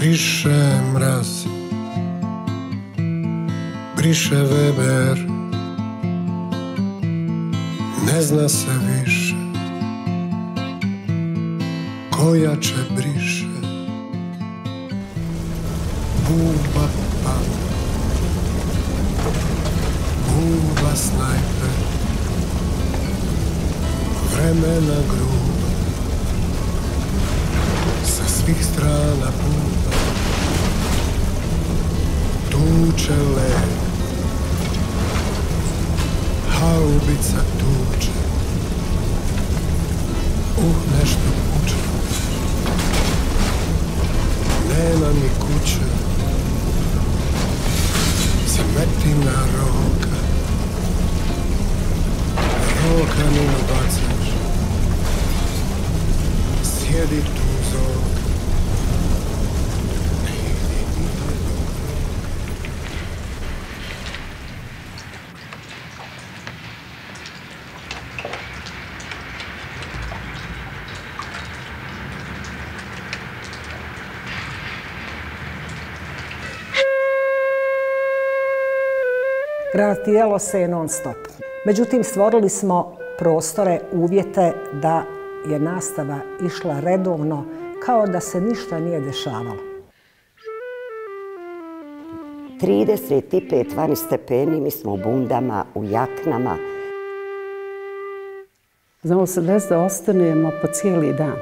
Briše mraz, briše Weber, ne zna se više ko jače briše. Buba pala, buba snajper, vremena gruba, sa svih strana buba, tuče led, haubica tuče, nešto puče, nema mi kuće, zametina roka, roka mimo bacaš, sjedi tu zoka. Granatilo se je non stop. Međutim, stvorili smo prostore, uvjete da je nastava išla redovno, kao da se ništa nije dešavalo. 35 vani stepeni, mi smo u bundama, u jaknama. Znamo se da ostanemo po cijeli dan.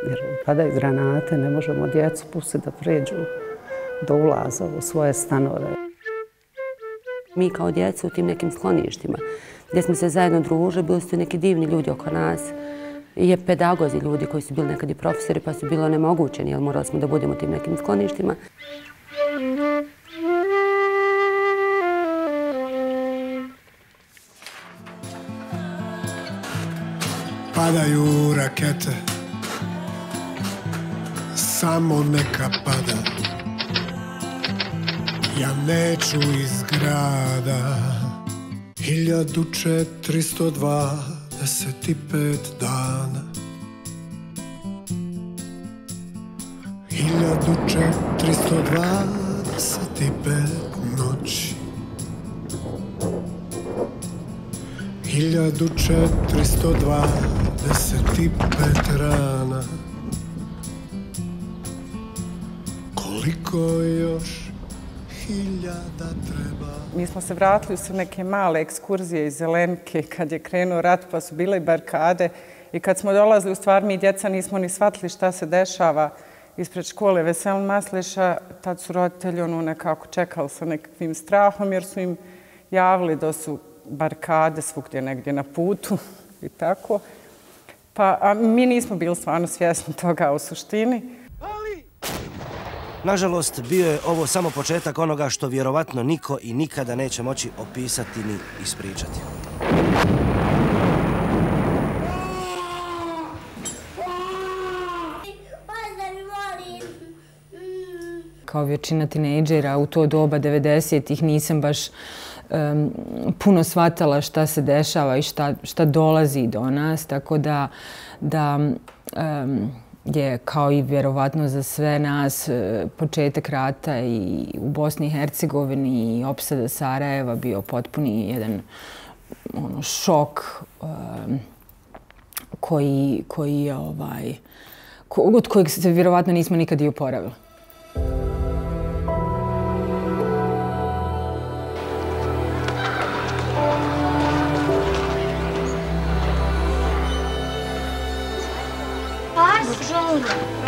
Jer padaju granate, ne možemo djecu pustiti da pređu do ulaza u svoje stanove. Mi kao djeca u tim nekim skloništima gdje smo se zajedno družili, bili su neki divni ljudi oko nas i pedagozi ljudi koji su bili nekad i profesori pa su bili onemogućeni jer morali smo da budemo u tim nekim skloništima. Padaju rakete, samo neka pada. Ja neću iz grada. 1425 dana, 1425 noći, 1425 rana. Koliko još hiljada treba? Mi smo se vratili u neke male ekskurzije iz Zelenke kad je krenuo rat, pa su bile i barikade. I kad smo dolazili, u stvari mi djeca nismo ni shvatili šta se dešava ispred škole Veselin Masleša. Tad su roditelji nekako čekali sa nekakvim strahom jer su im javili da su barikade svugdje negdje na putu i tako. A mi nismo bili stvarno svjesni toga u suštini. Nažalost, bio je ovo samo početak onoga što vjerovatno niko i nikada neće moći opisati ni ispričati. Kao većina tinejdžera u to doba 90-ih nisam baš puno shvatala šta se dešava i šta dolazi do nas, tako da je kao i vjerovatno za sve nas početak rata i u Bosni i Hercegovini i opsada Sarajeva bio potpuni jedan šok od kojeg se vjerovatno nismo nikad i oporavili.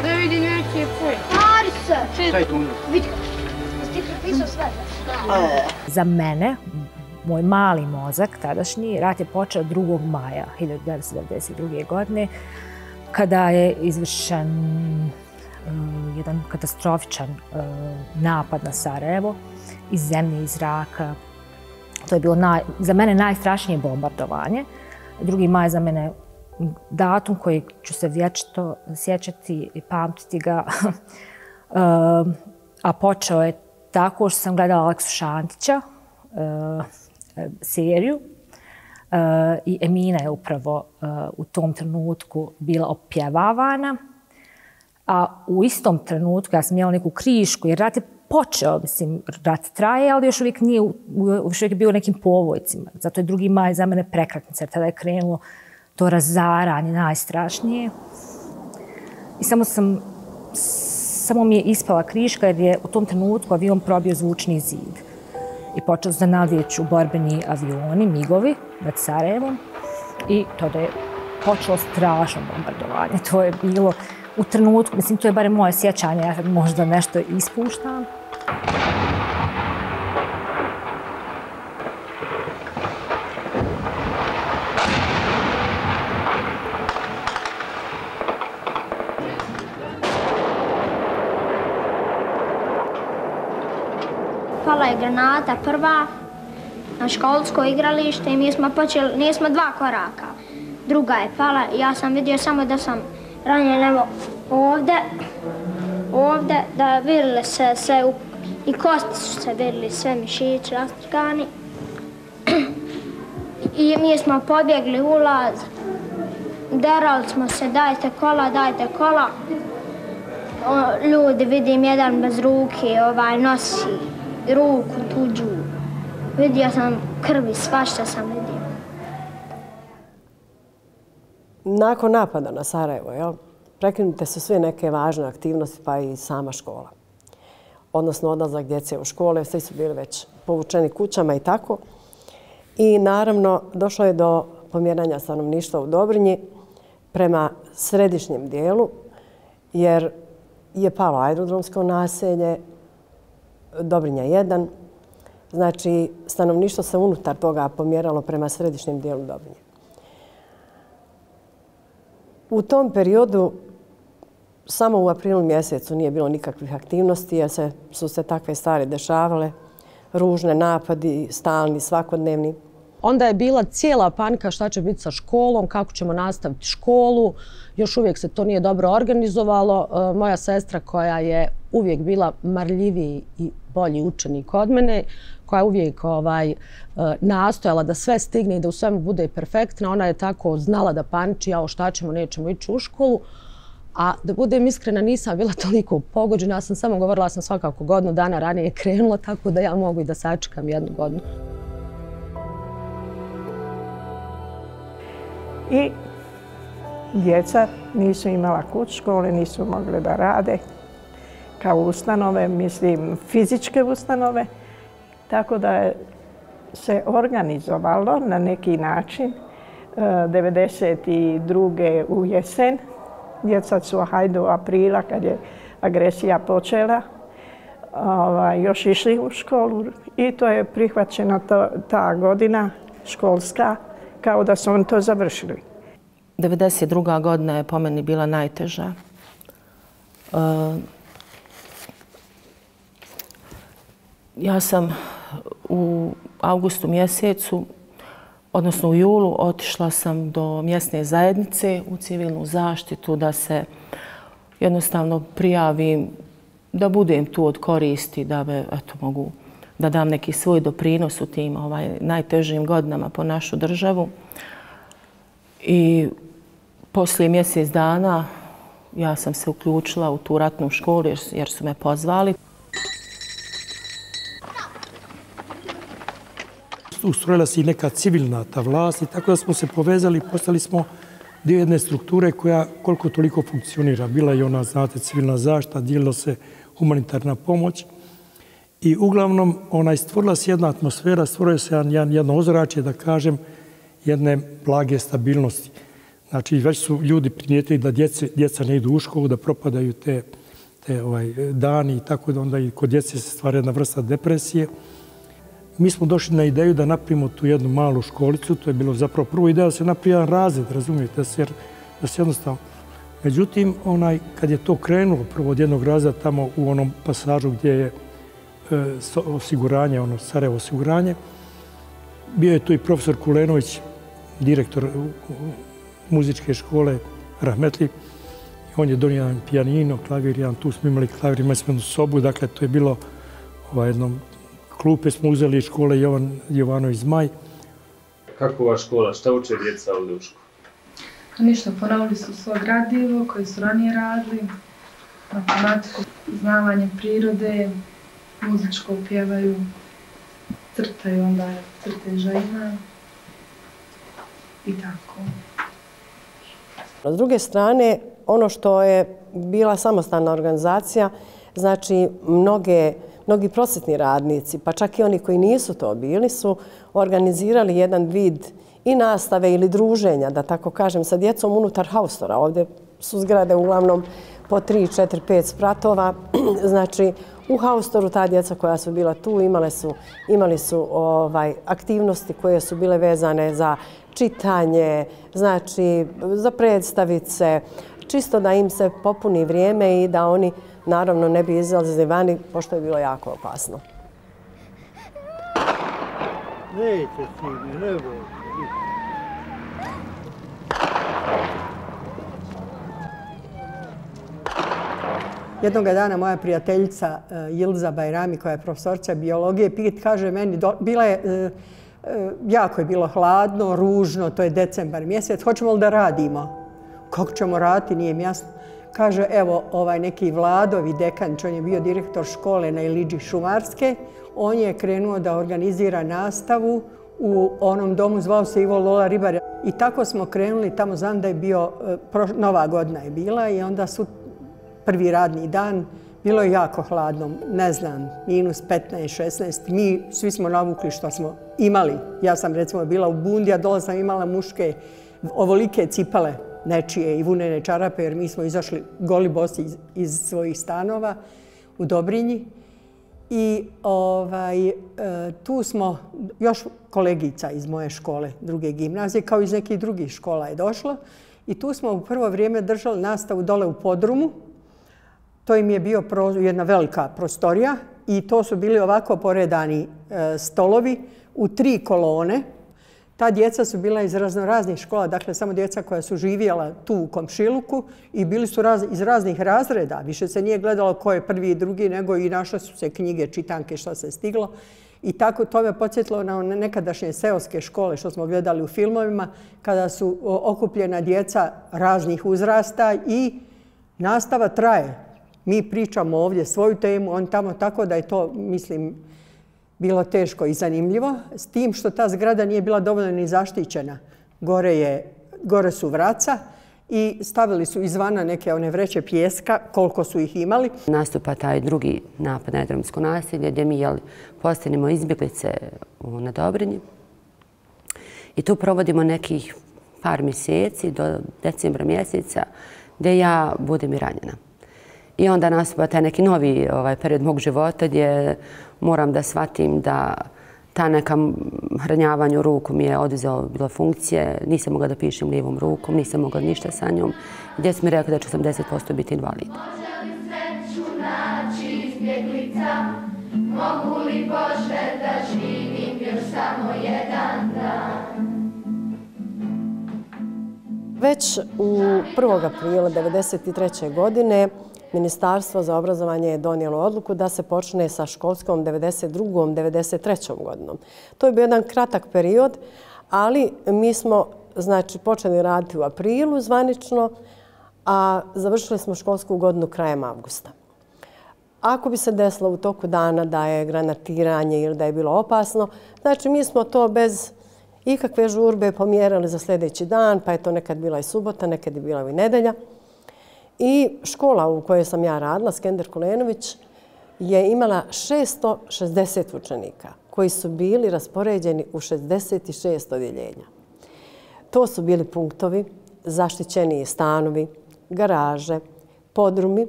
Da vidim neki je tvoj. Arisa! Šta je tu? Vidi, jesi ti prepisao sve? Za mene, moj mali mozak, tadašnji, rat je počeo 2. maja 1992. godine, kada je izvršen jedan katastrofičan napad na Sarajevo iz zemlje, iz zraka. To je bilo za mene najstrašnije bombardovanje. 2. maj za mene datum koji ću se vječito sjećati i pamtiti ga, a počeo je tako što sam gledala Aleksu Šantića, seriju, i Emina je upravo u tom trenutku bila opjevavana. A u istom trenutku ja sam imala neku krišku, jer rat je počeo, mislim, rat traje, ali još uvijek nije, još uvijek je bio u nekim povojcima. Zato je 2. maj za mene prekretnica, jer tada je krenulo to razaranje najstrašnije. I samo mi je ispala kriška jer je u tom trenutku avion probio zvučni zid. I počeo da nalijeću borbeni avioni, migovi nad Sarajevom. I tada je počelo strašno bombardovanje. To je bilo u trenutku, mislim, to je barem moje sjećanje, ja možda nešto ispuštam. Pala je granata prva na školsko igralište i mi smo počeli, nismo 2 koraka. Druga je pala i ja sam vidio samo da sam ranjen, evo ovdje, da virile se sve, i kosti su se vidjeli, sve mišići rastrgani. I mi smo pobjegli ulaz, derali smo se, dajte kola. Ljudi, vidim jedan bez ruke, nosi ruku tuđu. Vidio sam krvi, svašta sam vidio. Nakon napada na Sarajevo, prekinute su sve neke važne aktivnosti, pa i sama škola. Odnosno odlazak djece u škole, svi su bili već povučeni kućama i tako. I naravno došlo je do pomjeranja stanovništva u Dobrinji prema središnjem dijelu, jer je palo aerodromsko naselje, Dobrinja 1. Znači, stanovništvo se unutar toga pomjeralo prema središnjem dijelu Dobrinje. U tom periodu samo u aprilu mjesecu nije bilo nikakvih aktivnosti jer su se takve stvari dešavale. Ružne napadi, stalni, svakodnevni. Onda je bila cijela panika šta će biti sa školom, kako ćemo nastaviti školu. Još uvijek se to nije dobro organizovalo. Moja sestra koja je uvijek bila marljiviji i bolji učenik od mene, koja je uvijek nastojala da sve stigne i da u svemu bude perfektna, ona je tako znala da paniči, jao šta ćemo, nećemo ići u školu. A da budem iskrena, nisam bila toliko pogođena, ja sam samo govorila, sam svakako godinu dana ranije krenula, tako da ja mogu i da sačekam 1 godinu. I djeca nisu imala kuć, škole nisu mogle da rade kao ustanove, mislim fizičke ustanove, tako da je se organizovalo na neki način 1992. u jesen. Djeca su hajde u aprila kad je agresija počela, još išli u školu i to je prihvaćena ta godina školska kao da su oni to završili. 1992. godina je po meni bila najteža. Ja sam u avgustu mjesecu, odnosno u julu, otišla sam do mjesne zajednice u civilnu zaštitu da se jednostavno prijavim, da budem tu od koristi, da mogu da dam neki svoj doprinos u tim najtežim godinama po našu državu. I poslije mjesec dana ja sam se uključila u tu ratnu školu jer su me pozvali. Ustrojila se i neka civilna ta vlast i tako da smo se povezali i postali smo dio jedne strukture koja koliko toliko funkcionira. Bila je ona, znate, civilna zaštita, dijelila se humanitarna pomoć i uglavnom stvorila se jedna atmosfera, stvorio se jedno ozračje, da kažem, jedne blage stabilnosti. Znači, već su ljudi primijetili da djeca ne idu u školu, da propadaju te dani i tako da onda i kod djece se stvara jedna vrsta depresije. Mi smo došli na ideju da napravimo tu jednu malu školicu, to je bilo zapravo prvo ideja da se napravi jedan razred, razumijete, da se jednostavno. Međutim, kad je to krenulo prvo od jednog razreda tamo u onom pasažu gdje je osiguranje, Sarajevo osiguranje, bio je tu i profesor Kulenović, direktor muzičke škole Rahmetli. On je donio jedan pijanino, klavir, tu smo imali klavir, imali smo jednu sobu, dakle to je bilo jedno klupe smo uzeli iz škole Jovan Jovanović Zmaj. Kakva škola? Šta uče djeca ovdje u školi? Ništa, ponovili su svoje gradivo koje su ranije radili. matematiku, poznavanje prirode, muzičko pjevaju, crtaju, onda crteža ima i tako. S druge strane, ono što je bila samostalna organizacija, znači mnogi prosvetni radnici, pa čak i oni koji nisu to bili, su organizirali jedan vid i nastave ili druženja, da tako kažem, sa djecom unutar haustora. Ovdje su zgrade uglavnom po 3, 4, 5 spratova. Znači, u haustoru ta djeca koja su bila tu imali su aktivnosti koje su bile vezane za čitanje, znači za predstavice, čisto da im se popuni vrijeme i da oni naravno ne bi izlazili vani, pošto je bilo jako opasno. Neće si, ne boj. Jednog dana moja prijateljica Jilza Bajrami, koja je profesorica biologije, kaže meni, jako je bilo hladno, ružno, to je decembar mjesec, hoćemo li da radimo? Kako ćemo raditi, nije mi jasno. Kaže, evo, neki Vladovi Dekanić, on je bio direktor škole na Iliđi Šumarske, on je krenuo da organizira nastavu u onom domu, zvao se Ivo Lola Ribar. I tako smo krenuli, tamo znam da je bio, Nova godina je bila i onda su prvi radni dan, bilo je jako hladno, ne znam, minus 15, 16. Mi svi smo navukli što smo imali. Ja sam recimo bila u bundi, a dole sam imala muške ovolike cipele nečije i vunene čarape, jer mi smo izašli goli bosi iz svojih stanova u Dobrinji. I tu smo, još kolegica iz moje škole, druge gimnazije, kao iz nekih drugih škola je došlo. I tu smo u prvo vrijeme držali nastavu dole u podrumu. To im je bio jedna velika prostorija i to su bili ovako poredani stolovi u 3 kolone. Ta djeca su bila iz raznih škola, dakle samo djeca koja su živjela tu u komšiluku i bili su iz raznih razreda. Više se nije gledalo ko je prvi i drugi, nego i našle su se knjige, čitanke, što se stiglo. I tako to me podsjetilo na nekadašnje seoske škole što smo gledali u filmovima, kada su okupljena djeca raznih uzrasta i nastava traje. Mi pričamo ovdje svoju temu, on tamo, tako da je to, mislim, bilo teško i zanimljivo. S tim što ta zgrada nije bila dovoljno ni zaštićena. Gore su vraca i stavili su izvana neke one vreće pijeska, koliko su ih imali. Nastupa taj drugi napad na jedromsko nasilje gdje mi postanemo izbjeglice na Dobrinji. I tu provodimo nekih par mjeseci do decembra mjeseca gdje ja budem i ranjena. I onda nastupa taj neki novi period mog života gdje moram da shvatim da ta neka hranjavanje ruku mi je oduzeo bilo funkcije. Nisam mogla da pišem lijevom rukom, nisam mogla ništa sa njom. Gdje su mi rekli da ću 80% biti invalid. Može li sreću naći izbjeglica? Mogu li Bože da živim još samo jedan dan? Već u 1. aprila 1993. godine Ministarstvo za obrazovanje je donijelo odluku da se počne sa školskom 92-93. godinom. To je bio jedan kratak period, ali mi smo počeli raditi u aprilu zvanično, a završili smo školsku godinu krajem avgusta. Ako bi se desilo u toku dana da je granatiranje ili da je bilo opasno, znači mi smo to bez ikakve žurbe pomjerali za sljedeći dan, pa je to nekad bila i subota, nekad je bila i nedelja. I škola u kojoj sam ja radila, Skender Kulenović, je imala 660 učenika koji su bili raspoređeni u 66 odjeljenja. To su bili punktovi, zaštićeni stanovi, garaže, podrumi,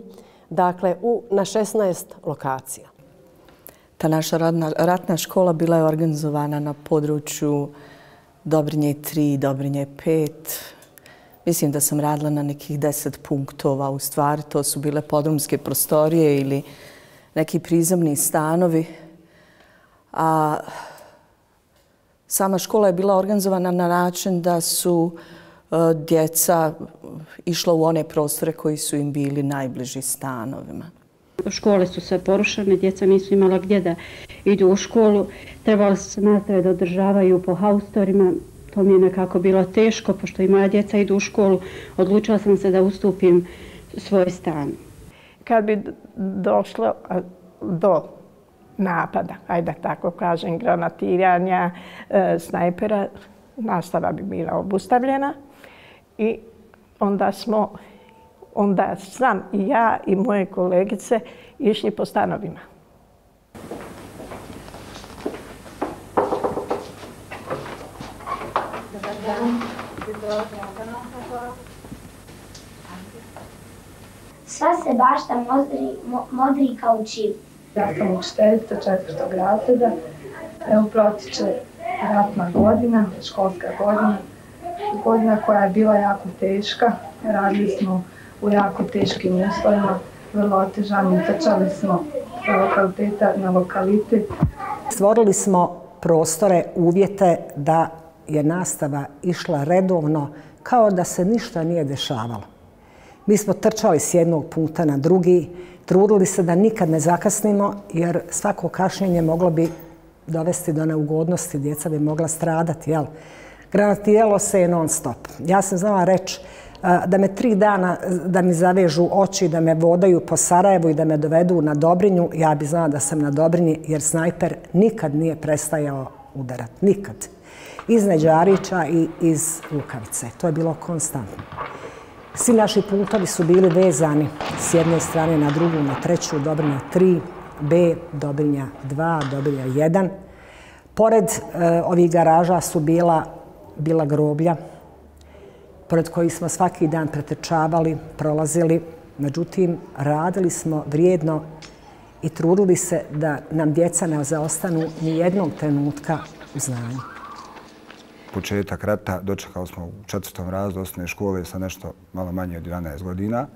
dakle na 16 lokacija. Ta naša ratna škola bila je organizovana na području Dobrinje 3, Dobrinje 5. Mislim da sam radila na nekih 10 punktova. U stvari to su bile podrumske prostorije ili neki prizemni stanovi. A sama škola je bila organizovana na način da su djeca išla u one prostore koji su im bili najbliži stanovima. Škole su sve porušene, djeca nisu imala gdje da idu u školu. Trebali su se nastave da održavaju po haustorima. To mi je nekako bilo teško, pošto i moja djeca idu u školu. Odlučila sam se da ustupim svoj stan. kad bi došlo do napada, ajde tako kažem, granatiranja, snajpera, nastava bi bila obustavljena i onda sam i ja i moje kolegice išli po stanovima. Sva se bašta modri kao čiv. Ja sam učiteljica 4. razreda. Evo protiče ratna godina, školska godina. Godina koja je bila jako teška. Radili smo u jako teškim uslovima, vrlo otežanim, trčali smo sa lokaliteta na lokalitet. Stvorili smo prostore, uvjete da je nastava išla redovno kao da se ništa nije dešavalo. Mi smo trčali s jednog puta na drugi, trudili se da nikad ne zakasnimo jer svako kašnjenje moglo bi dovesti do neugodnosti, djeca bi mogla stradati, jel? Granatiralo se je non stop. Ja sam znala reći da me 3 dana, da mi zavežu oči, da me vodaju po Sarajevu i da me dovedu na Dobrinju, ja bi znala da sam na Dobrinji jer snajper nikad nije prestajao udarati. Nikad. Iz Neđarića i iz Lukavice. To je bilo konstantno. Svi naši punktovi su bili vezani s jedne strane na drugu, na treću, Dobrinja 3, B, Dobrinja 2, Dobrinja 1. Pored ovih garaža su bila groblja, pored kojih smo svaki dan pretrčavali, prolazili. Međutim, radili smo vrijedno i trudili se da nam djeca ne zaostanu ni jednog trenutka u znanju. Početak rata dočekali smo u 4. razredu osnovne škole sa nešto malo manje od 11 godina.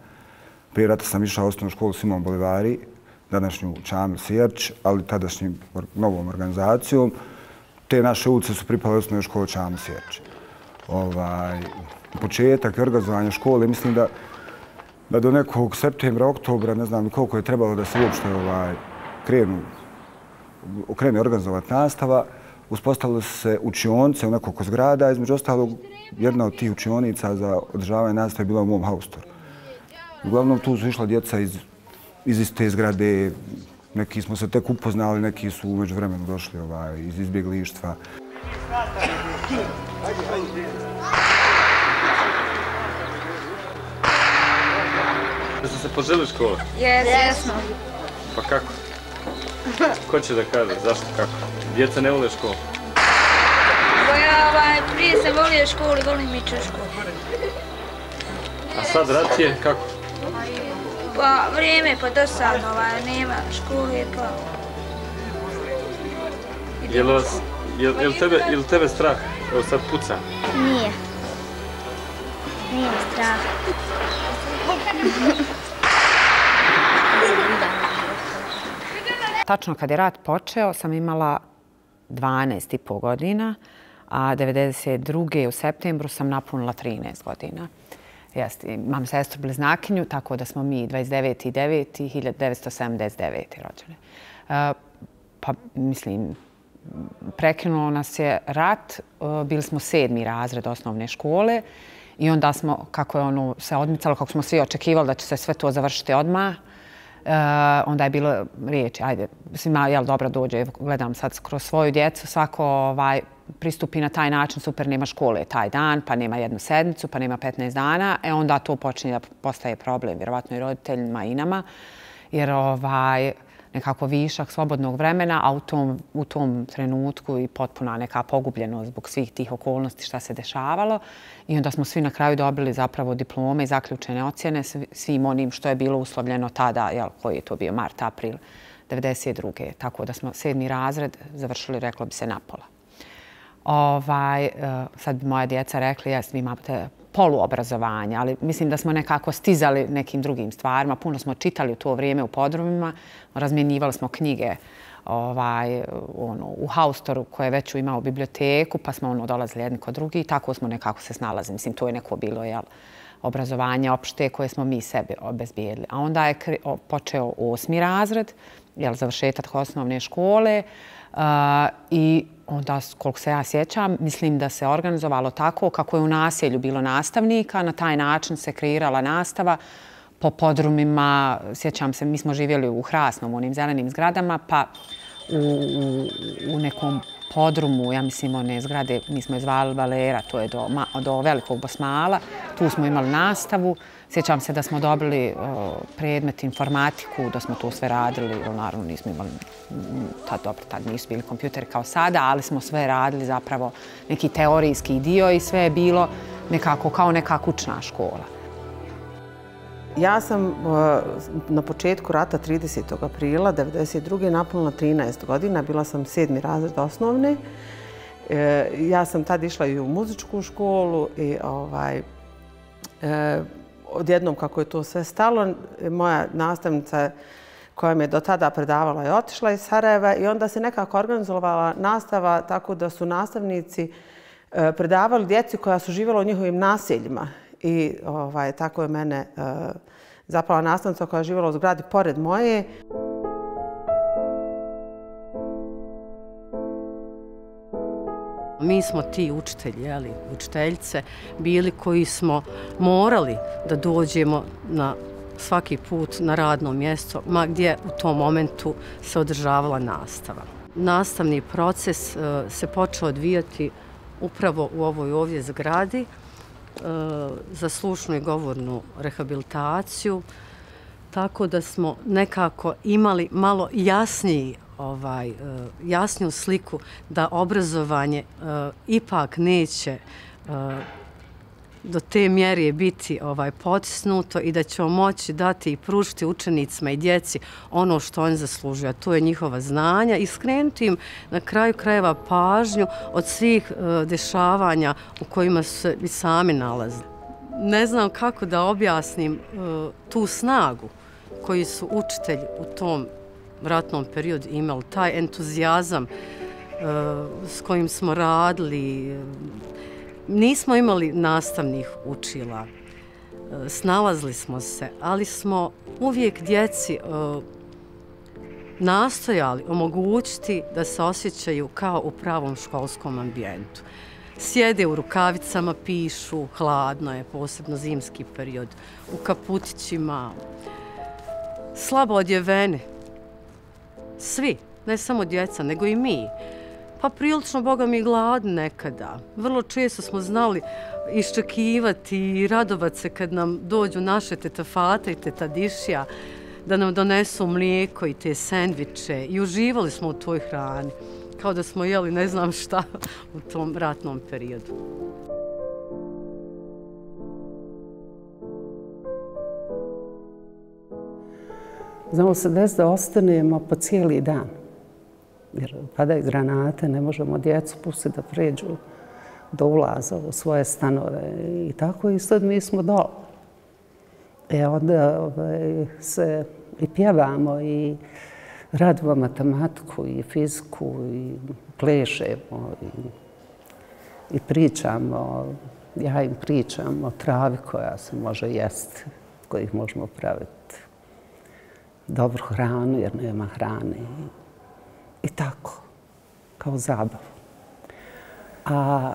Prije rata sam išao u osnovnu školu Simon Bolivari, današnju Čamil Sjerč, ali tadašnjim novom organizacijom. Te naše ulice su pripale osnovnoj školi Čamil Sjerč. Početak i organizovanje škole, mislim da do nekog septembra, oktobra, ne znam koliko je trebalo da se uopšte krene organizovati nastava. Uspostavile su se učionice u nekoliko zgrada, između ostalog jedna od tih učionica za održavanje nastave bila u mom haustoru. Uglavnom tu su išla djeca iz iste zgrade, neki smo se tek upoznali, neki su umeđu vremenu došli iz izbjeglištva. Jeste se poželi škole? Jesmo. Pa kako? Ko će da kaže? Zašto? Kako? Djeca ne vole školu? Ja prije sam volio školu i volim ići u školu. A sad rat je kako? Pa vrijeme pa dosadno, nema škole pa... Je li tebe strah? Evo sad puca. Nije. Nije strah. Tačno kad je rat počeo sam imala 12,5 godina, a 1992. u septembru sam napunila 13 godina. Imam sestru bliznakinju, tako da smo mi 29.9.1979. rođene. Pa mislim, prekinulo nas je rat, bili smo 7. razred osnovne škole i onda smo, kako je ono se odmicalo, kako smo svi očekivali da će se sve to završiti odmah, onda je bilo riječi, ajde, svima, jel dobro dođe, gledam sad kroz svoju djecu, svako pristupi na taj način, super, nema škole taj dan, pa nema jednu sedmicu, pa nema 15 dana, onda to počinje da postaje problem, vjerovatno i roditeljima i nama, jer nekako višak slobodnog vremena, a u tom trenutku i potpuna neka pogubljenost zbog svih tih okolnosti šta se dešavalo. I onda smo svi na kraju dobili zapravo diplome i zaključene ocjene svim onim što je bilo uslovljeno tada, koji je to bio mart, april 1992. Tako da smo 7. razred završili, reklo bi se, napola. Sad bi moja djeca rekli, vi imate poluobrazovanje, ali mislim da smo nekako stizali nekim drugim stvarima. Puno smo čitali u to vrijeme u podrumima, razmjenjivali smo knjige u haustoru koje je već imao biblioteku, pa smo dolazili jedni kod drugi i tako smo nekako se snalazili. Mislim, to je neko bilo obrazovanje opšte koje smo mi sebi obezbijedili. A onda je počeo 8. razred, završetak osnovne škole i onda, koliko se ja sjećam, mislim da se organizovalo tako kako je u naselju bilo nastavnika, na taj način se kreirala nastava po podrumima. Sjećam se, mi smo živjeli u Hrasnom, u onim zelenim zgradama, pa u nekom podrumu, ja mislim, one zgrade, mi smo je zvali Valera, to je do Velikog Bosmala. Tu smo imali nastavu. Sjećam se da smo dobili predmet informatiku, da smo to sve radili. Naravno, nismo imali, tad nisu bili kompjuteri kao sada, ali smo sve radili zapravo neki teorijski dio i sve je bilo nekako kao neka kućna škola. Ja sam na početku rata 30. aprila 1992. napunila 13 godina. Bila sam 7. razred osnovne. Ja sam tad išla i u muzičku školu i odjednom kako je to sve stalo, moja nastavnica koja me do tada predavala je otišla iz Sarajeva i onda se nekako organizovala nastava tako da su nastavnici predavali djeci koja su živjela u njihovim naseljima. I tako je mene zapala nastavnica koja je živjela u zgradi pored moje. Mi smo ti učitelji, učiteljice, bili koji smo morali da dođemo na svaki put na radno mjesto, ma gdje u tom momentu se održavala nastava. Nastavni proces se počeo odvijati upravo u ovoj ovdje zgradi za slušnu i govornu rehabilitaciju, tako da smo nekako imali malo jasniju sliku da obrazovanje ipak neće do te mjere biti potisnuto i da ćemo moći dati i pružiti učenicima i djeci ono što oni zaslužuju, a to je njihova znanja i skrenuti im na kraju krajeva pažnju od svih dešavanja u kojima su se i sami nalazili. Ne znam kako da objasnim tu snagu koju su učitelji u tom ratnom periodu imali, taj entuzijazam s kojim smo radili. Nismo imali nastavnih učila, snalazili smo se, ali smo uvijek djeci nastojali omogućiti da se osjećaju kao u pravom školskom ambijentu. Sjede u rukavicama, pišu, hladno je, posebno zimski period, u kaputićima, slabo odjeveni. Svi, ne samo djeca, nego i mi. Pa prilično, Boga mi, gladni nekada. Vrlo često smo znali iščekivati i radovat se kad nam dođu naše teta Fata i teta Dišija, da nam donesu mlijeko i te sendviče i uživali smo u toj hrani, kao da smo jeli ne znam šta u tom ratnom periodu. Znalo se desiti da ostanemo po cijeli dan. Jer padaju granate, ne možemo djecu pustiti da pređu do ulaza u svoje stanove. I tako i sad mi smo dole. Onda se i pjevamo i radimo matematiku i fiziku i plešemo i pričamo. Ja im pričam o travi koja se može jesti, kojih možemo praviti dobru hranu jer nema hrane. I tako, kao zabavu. A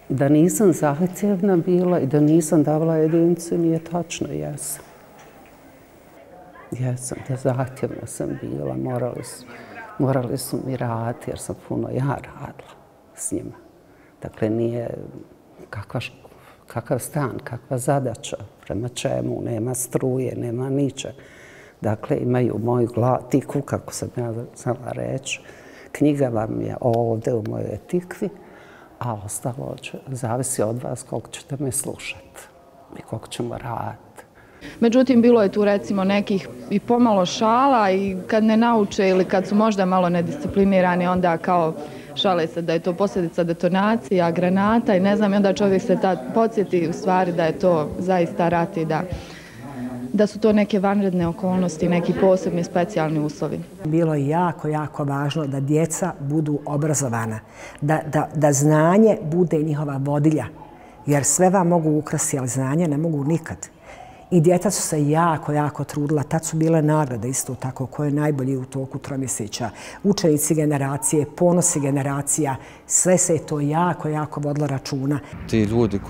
da nisam zahtjevna bila i da nisam davala jedinicu, nije tačno, jesam. Jesam, da zahtjevna sam bila, morali su mi raditi jer sam puno ja radila s njima. Dakle, nije kakav stan, kakva zadaća, prema čemu, nema struje, nema ničeg. Dakle, imaju moju tiku, kako sam ja znala reći. Knjiga vam je ovdje u mojoj tikvi, a ostalo zavisi od vas koliko ćete me slušati i koliko ćemo raditi. Međutim, bilo je tu recimo nekih i pomalo šala i kad ne nauče ili kad su možda malo nedisciplinirani, onda kao šale se da je to posljedica detonacija, granata i ne znam, i onda čovjek se tad podsjeti u stvari da je to zaista rat i da su to neke vanredne okolnosti, neki posebni specijalni uslovi. Bilo je jako, jako važno da djeca budu obrazovana, da znanje bude njihova vodilja, jer sve vam mogu ukrasti, ali znanje ne mogu nikad. I djeca su se jako trudila. Tad su bile nagrade isto tako, ko je najbolji u toku tromjeseća. Učenici generacije, ponosi generacija, sve se je to jako vodilo računa. Ti ljudi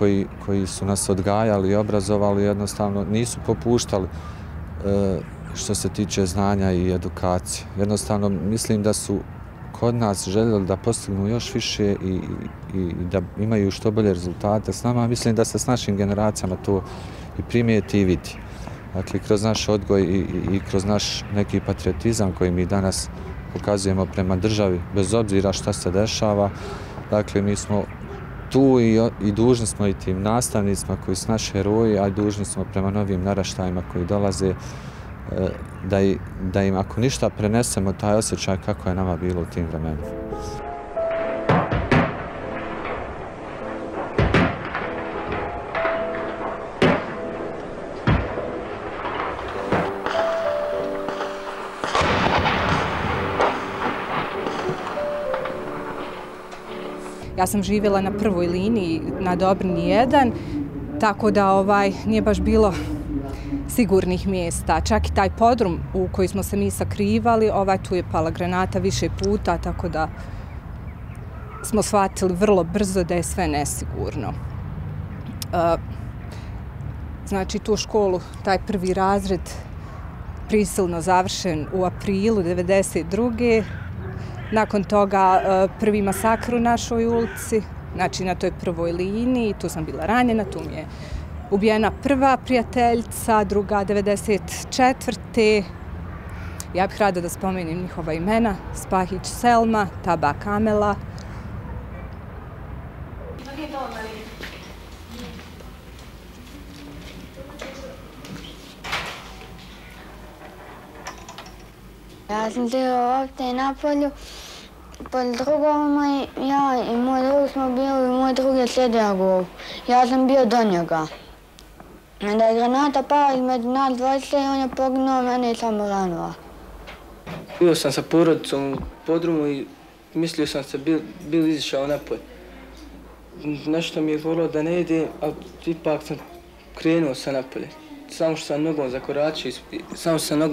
koji su nas odgajali i obrazovali jednostavno nisu popuštali što se tiče znanja i edukacije. Jednostavno mislim da su kod nas željeli da postignu još više i da imaju što bolje rezultate s nama. Mislim da se s našim generacijama to i primijeti i vidi. Dakle, kroz naš odgoj i kroz naš neki patriotizam koji mi danas pokazujemo prema državi, bez obzira šta se dešava. Dakle, mi smo tu i dužni smo i tim nastavnicima koji su naši heroji, a dužni smo prema novim naraštajima koji dolaze da im ako ništa prenesemo taj osjećaj kako je nama bilo u tim vremenima. Ja sam živjela na prvoj liniji na Dobrini 1, tako da nije baš bilo sigurnih mjesta. Čak i taj podrum u koji smo se mi sakrivali, tu je pala granata više puta, tako da smo shvatili vrlo brzo da je sve nesigurno. Znači, tu školu, taj prvi razred, prisilno završen u aprilu 1992. Nakon toga prvi masakr u našoj ulici, znači na toj prvoj liniji, tu sam bila ranjena, tu mi je ubijena prva prijateljica, druga 1994. Ja bih rada da spomenem njihova imena, Spahić Selma, Tabak Amela. Ja sam bila ovdje na polju, pod drugovima, ja i moj drug smo bili, moj drug je sjedio gol. Ja sam bio do njega. Onda je granata pala između nas dvojice i on je poginuo, mene je samo ranila. Bio sam sa porodicom u podrumu i mislio sam se bil izišao napolje. Nešto mi je govorilo da ne ide, ali ipak sam krenuo sa napolje. Samo što sam nogom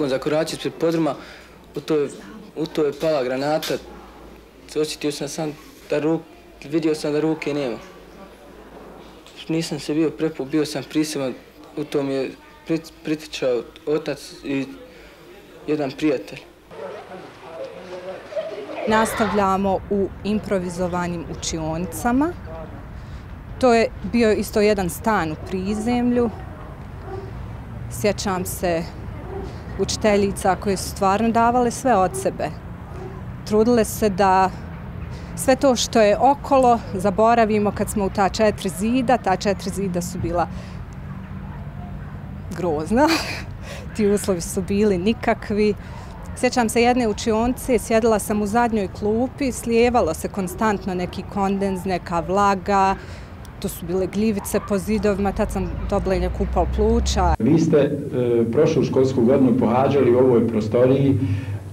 zakoračio ispred podruma, u to je pala granata. Osjetio sam vidio sam da ruke nema. Nisam se bio prepuk, bio sam prisilan, u tom je pritičao otac i jedan prijatelj. Nastavljamo u improvizovanim učionicama. To je bio isto jedan stan u prizemlju. Sjećam se učiteljica koje su stvarno davale sve od sebe. Trudile se da sve to što je okolo zaboravimo kad smo u ta 4 zida. Ta 4 zida su bila grozna. Ti uslovi su bili nikakvi. Sjećam se jedne učionice, sjedila sam u zadnjoj klupi, slijevalo se konstantno neki kondens, neka vlaga. To su bile gljivice po zidovima, tad sam dobila neku upal pluća. Vi ste prošlu školsku godinu pohađali u ovoj prostoriji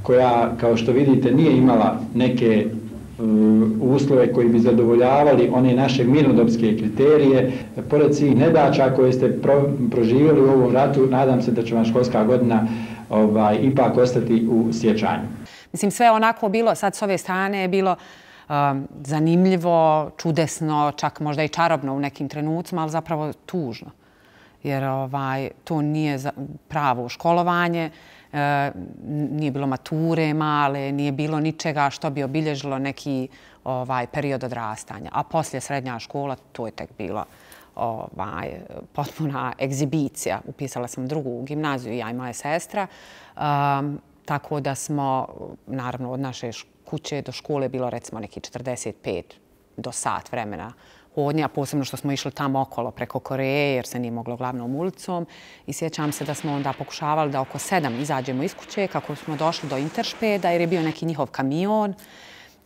koja, kao što vidite, nije imala neke uslove koji bi zadovoljavali one naše mirnodopske kriterije. Pored svih nedaća koje ste proživjeli u ovom ratu, nadam se da će vam školska godina ipak ostati u sjećanju. Mislim, sve onako bilo, sad s ove strane je bilo zanimljivo, čudesno, čak možda i čarobno u nekim trenucima, ali zapravo tužno. Jer to nije pravo školovanje, nije bilo mature male, nije bilo ničega što bi obilježilo neki period odrastanja. A poslije srednja škola, to je tek bilo potpuna egzibicija. Upisala sam drugu gimnaziju, ja i moja sestra. Tako da smo, naravno, od naše kuće do škole bilo recimo neki 45 do sat vremena hodnja, posebno što smo išli tamo okolo preko Koreje jer se nije moglo glavnom ulicom. I sjećam se da smo onda pokušavali da oko 7 izađemo iz kuće kako smo došli do Interšpeda jer je bio neki njihov kamion.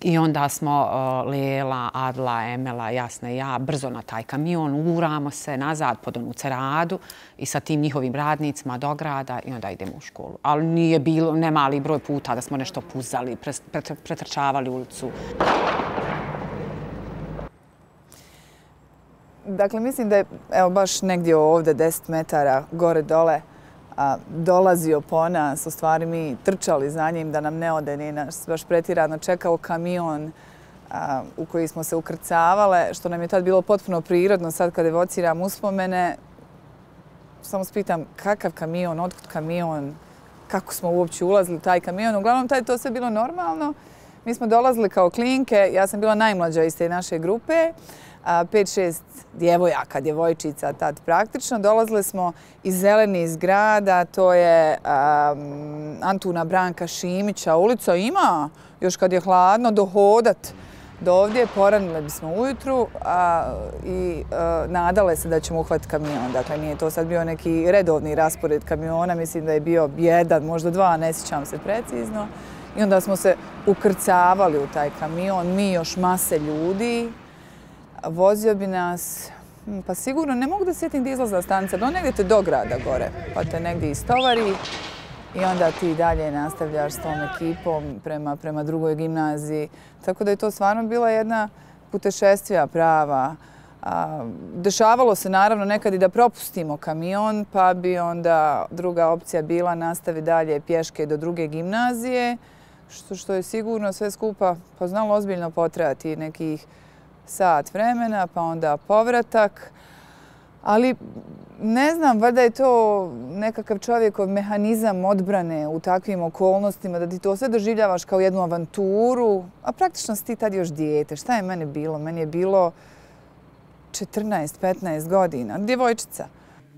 I onda smo Lela, Adla, Emela, Jasna i ja brzo na taj kamion, uramo se nazad pod onu ceradu i sa tim njihovim radnicima do grada i onda idemo u školu. Ali nije bilo nemali broj puta da smo nešto puzali, pretrčavali ulicu. Dakle, mislim da je evo baš negdje ovdje 10 metara gore dole dolazio po nas. U stvari mi trčali za njim da nam ne ode, nije nas baš pretirano čekao kamion u koji smo se ukrcavale, što nam je tad bilo potpuno prirodno. Sad kad evociram uspomene, samo spitam kakav kamion, otkud kamion, kako smo uopće ulazili u taj kamion. Uglavnom, to sve bilo normalno. Mi smo dolazili kao klinke, ja sam bila najmlađa iz te naše grupe, 5-6 djevojaka, djevojčica tad praktično. Dolazili smo iz zelenih zgrada, to je Antuna Branka Šimića ulica. Ima, još kad je hladno, dohodat do ovdje, poranili bismo ujutru i nadale se da ćemo uhvatiti kamion. Dakle, nije to sad bio neki redovni raspored kamiona, mislim da je bio jedan, možda dva, ne sjećam se precizno. I onda smo se ukrcavali u taj kamion, mi još mase ljudi. Vozio bi nas, pa sigurno ne mogu da sjetim gdje izlazna stanica, no negdje te do grada gore, pa te negdje istovari i onda ti dalje nastavljaš s tom ekipom prema drugoj gimnaziji. Tako da je to stvarno bila jedna putešestvija prava. Dešavalo se naravno nekad i da propustimo kamion, pa bi onda druga opcija bila nastavi dalje pješke do druge gimnazije, što je sigurno sve skupa pa znalo ozbiljno potrajati nekih sat vremena, pa onda povratak. Ali ne znam, valjda je to nekakav čovjekov mehanizam odbrane u takvim okolnostima, da ti to sve doživljavaš kao jednu avanturu, a praktično si ti tad još dijete. Šta je mene bilo? Meni je bilo 14-15 godina, djevojčica.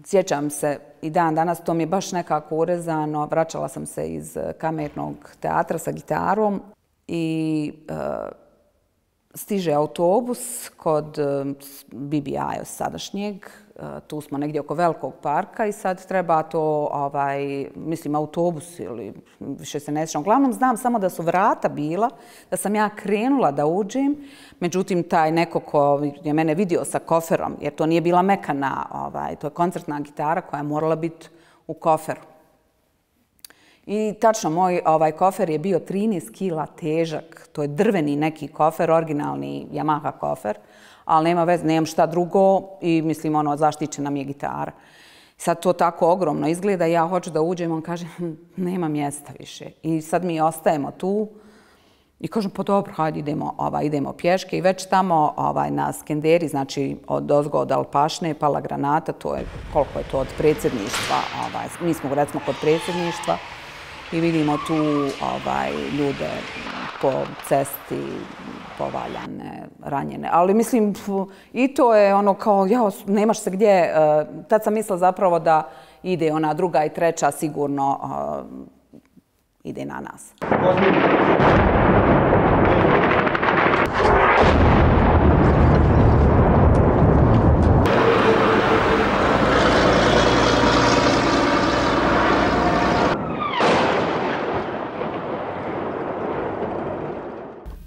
Sjećam se i dan danas, to mi je baš nekako urezano. Vraćala sam se iz kamernog teatra sa gitarom i stiže autobus kod BBI-a sadašnjeg. Tu smo negdje oko velikog parka i sad treba to, mislim, autobus ili više se ne sjećam. Uglavnom znam samo da su vrata bila, da sam ja krenula da uđem. Međutim, taj neko ko je mene vidio sa koferom, jer to nije bila mekana, to je koncertna gitara koja je morala biti u koferu. I tačno, moj kofer je bio 13 kila težak. To je drveni neki kofer, originalni Yamaha kofer, ali nema veze, nemam šta drugo i mislim, zaštićena mi je gitara. Sad to tako ogromno izgleda, ja hoću da uđem, on kaže, nema mjesta više. I sad mi ostajemo tu i kažem, pa dobro, hajde idemo pješke i već tamo na Skenderi, znači od Alpašne je pala granata, to je, koliko je to od predsjedništva, mi smo recimo kod predsjedništva, i vidimo tu ljude po cesti, povaljane, ranjene. Ali mislim, i to je ono kao, nemaš se gdje. Tad sam mislila zapravo da ide ona druga i treća, sigurno ide na nas.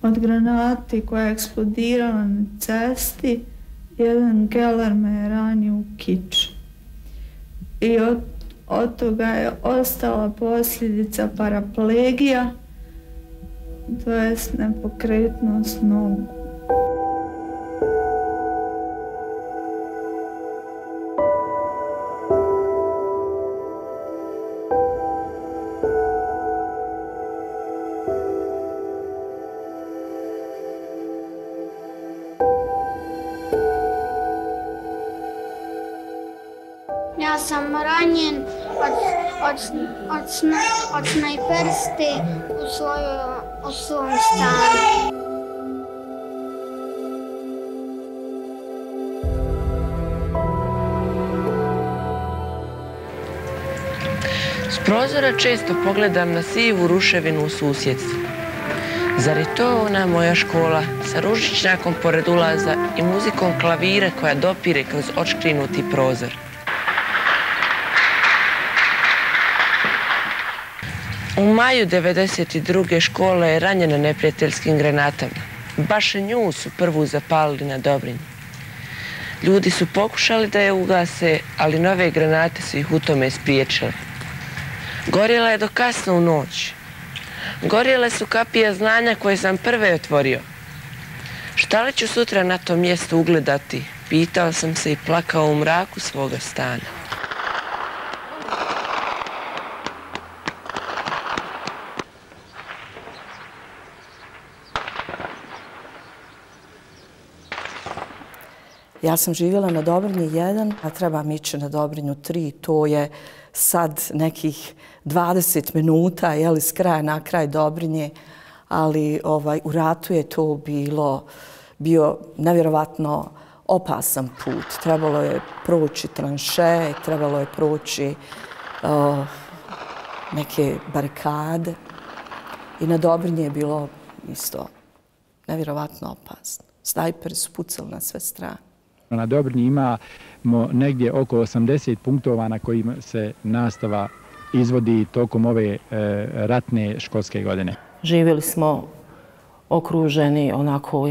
Od granati koja je eksplodirala na cesti, jedan gelar me je ranio u kič. I od toga je ostala posljedica paraplegija, to jest nepokretnost nogu. Ja sam ranjen od snajperiste u svom stanu. S prozora često pogledam na sivu ruševinu u susjedstvu. Zar je to ona moja škola sa ružičnjakom pored ulaza i muzikom klavira koja dopire kroz odškrinuti prozor? U maju 1992. škola je ranjena neprijateljskim granatama. Baš nju su prvu zapalili na Dobrinji. Ljudi su pokušali da je ugase, ali nove granate su ih u tome spriječile. Gorjela je do kasno u noć. Gorjele su kapije znanja koje sam prve otvorio. Šta li ću sutra na tom mjestu ugledati Pitao sam se i plakao u mraku svoga stana. Ja sam živjela na Dobrinji 1, a trebam ići na Dobrinju 3. To je sad nekih 20 minuta, s kraja na kraj Dobrinje, ali u ratu je to bio nevjerovatno opasan put. Trebalo je proći tranše, trebalo je proći neke barikade i na Dobrinji je bilo isto nevjerovatno opasno. Snajperi su pucali na sve strane. Na Dobrinji imamo negdje oko 80 punktova na kojima se nastava izvodi tokom ove ratne školske godine. Živjeli smo okruženi onako,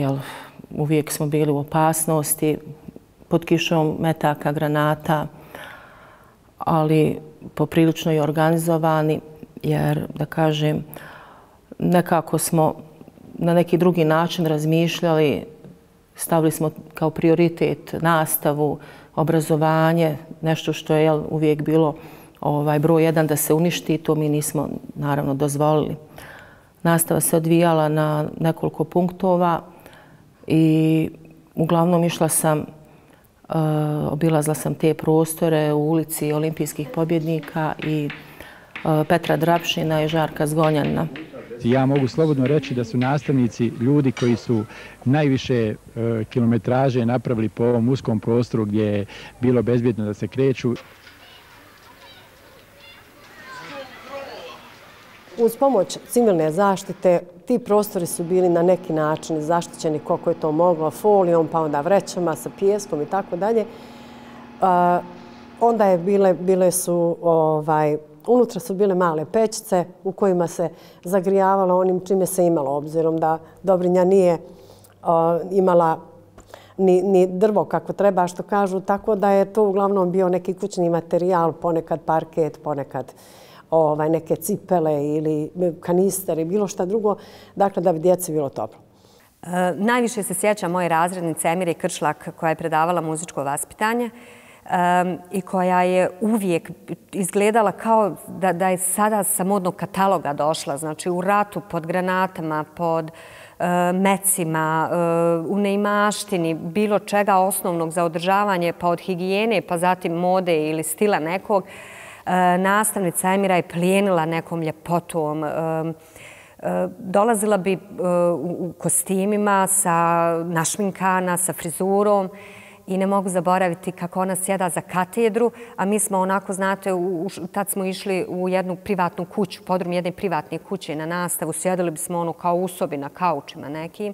uvijek smo bili u opasnosti, pod kišom metaka, granata, ali poprilično i organizovani, jer, da kažem, nekako smo na neki drugi način razmišljali. Stavili smo kao prioritet nastavu, obrazovanje, nešto što je uvijek bilo broj 1 da se uništi, to mi nismo naravno dozvolili. Nastava se odvijala na nekoliko punktova i uglavnom išla sam, obilazila sam te prostore u ulici Olimpijskih pobjednika i Petra Drapšina i Žarka Zgonjanina. Ja mogu slobodno reći da su nastavnici ljudi koji su najviše kilometraže napravili po ovom uskom prostoru gdje je bilo bezbjedno da se kreću. Uz pomoć civilne zaštite ti prostori su bili na neki način zaštićeni koliko je to moglo, folijom, pa onda vrećama sa pijeskom i tako dalje. Onda je bile su unutra su bile male pećice u kojima se zagrijavalo onim čime se imalo, obzirom da Dobrinja nije imala ni drvo kako treba, što kažu, tako da je to uglavnom bio neki kućni materijal, ponekad parket, ponekad neke cipele ili kanisteri, bilo šta drugo, dakle da bi djeci bilo toplo. Najviše se sjeća moje razrednice Emire Kršlak koja je predavala muzičko vaspitanje i koja je uvijek izgledala kao da je sada sa modnog kataloga došla. Znači u ratu, pod granatama, pod mecima, u neimaštini, bilo čega osnovnog za održavanje, pa od higijene, pa zatim mode ili stila nekog. Nastavnica Emira je plijenila nekom ljepotom. Dolazila bi u kostimima, našminkana, sa frizurom. I ne mogu zaboraviti kako ona sjeda za katedru, a mi smo onako, znate, tad smo išli u jednu privatnu kuću, podrum jedne privatne kuće na nastavu, sjedili bismo ono kao u sobi na kaučima nekim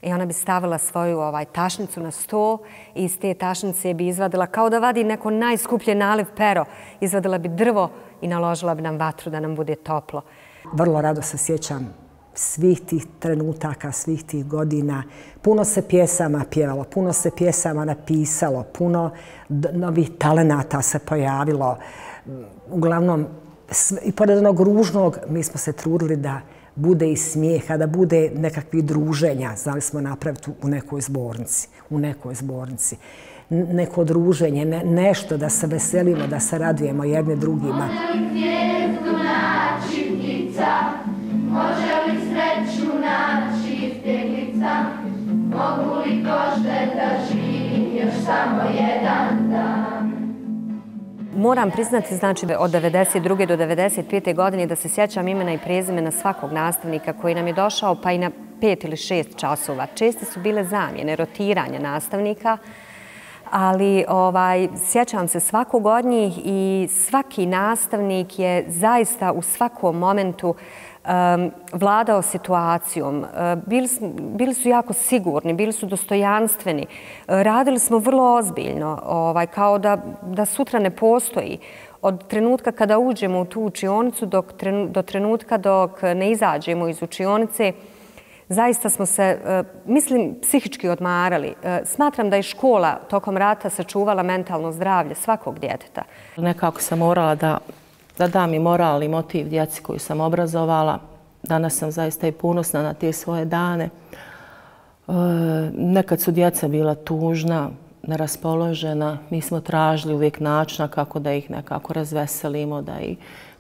i ona bi stavila svoju tašnicu na sto i iz te tašnice bi izvadila, kao da vadi neko najskuplje naliv pero, izvadila bi drvo i naložila bi nam vatru da nam bude toplo. Vrlo rado se sjećam svih tih trenutaka, svih tih godina. Puno se pjesama pjevalo, puno se pjesama napisalo, puno novih talenata se pojavilo. Uglavnom, i pored onog ružnog, mi smo se trudili da bude i smijeha, da bude nekakvih druženja. Znali smo napraviti u nekoj zbornici. Neko druženje, nešto da se veselimo, da se radujemo jedne drugima. Može li sreću naći izbjeglica? Mogu li košte da živim još samo jedan dan? Moram priznati, znači, od 1992. do 1995. godine da se sjećam imena i prezimena svakog nastavnika koji nam je došao pa i na 5 ili 6 časova. Česte su bile zamjene, rotiranja nastavnika, ali sjećam se svakog od njih i svaki nastavnik je zaista u svakom momentu vladao situacijom. Bili su jako sigurni, bili su dostojanstveni. Radili smo vrlo ozbiljno, kao da sutra ne postoji. Od trenutka kada uđemo u tu učionicu do trenutka dok ne izađemo iz učionice, zaista smo se, mislim, psihički odmarali. Smatram da je škola tokom rata sačuvala mentalno zdravlje svakog djeteta. Nekako sam morala da dam i moral i motiv djeci koju sam obrazovala. Danas sam zaista i ponosna na te svoje dane. Nekad su djeca bila tužna, neraspoložena. Mi smo tražili uvijek načina kako da ih nekako razveselimo,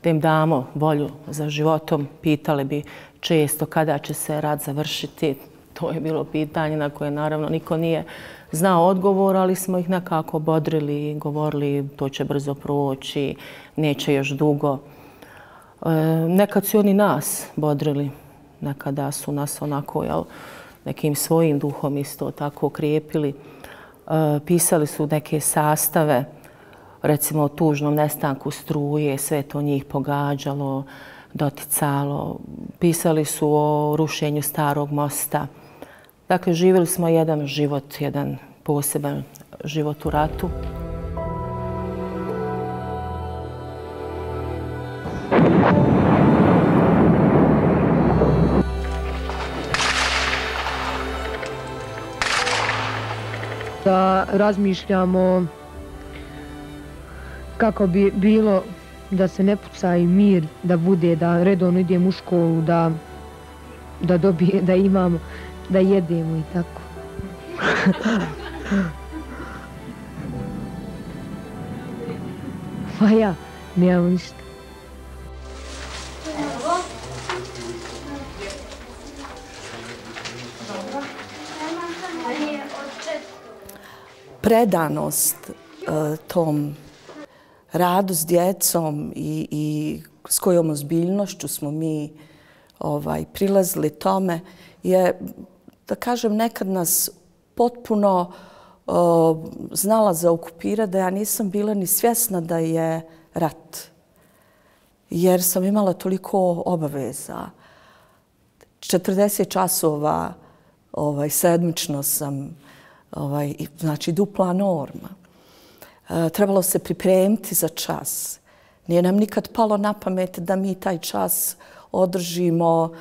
da im damo volju za životom. Pitali bi često kada će se rat završiti. To je bilo pitanje na koje naravno niko nije znao odgovor, ali smo ih nekako bodrili i govorili to će brzo proći, neće još dugo. Nekad su oni nas bodrili, nekada su nas onako nekim svojim duhom isto tako krijepili. Pisali su neke sastave, recimo o tužnom nestanku struje, sve to njih pogađalo, doticalo. Pisali su o rušenju starog mosta. Dakle, živjeli smo jedan život, jedan poseban život u ratu. Da razmišljamo kako bi bilo da se ne puca i mir, da bude, da redovno idemo u školu, da dobije, da imamo, da jedemo i tako. Pa ja, nemamo ništa. Predanost tom radu s djecom i s kojom ozbiljnošću smo mi prilazili tome je, da kažem, nekad nas potpuno znala zaokupirati da ja nisam bila ni svjesna da je rat. Jer sam imala toliko obaveza. 40 časova sedmično sam, znači dupla norma. Trebalo se pripremiti za čas. Nije nam nikad palo na pamet da mi taj čas održimo,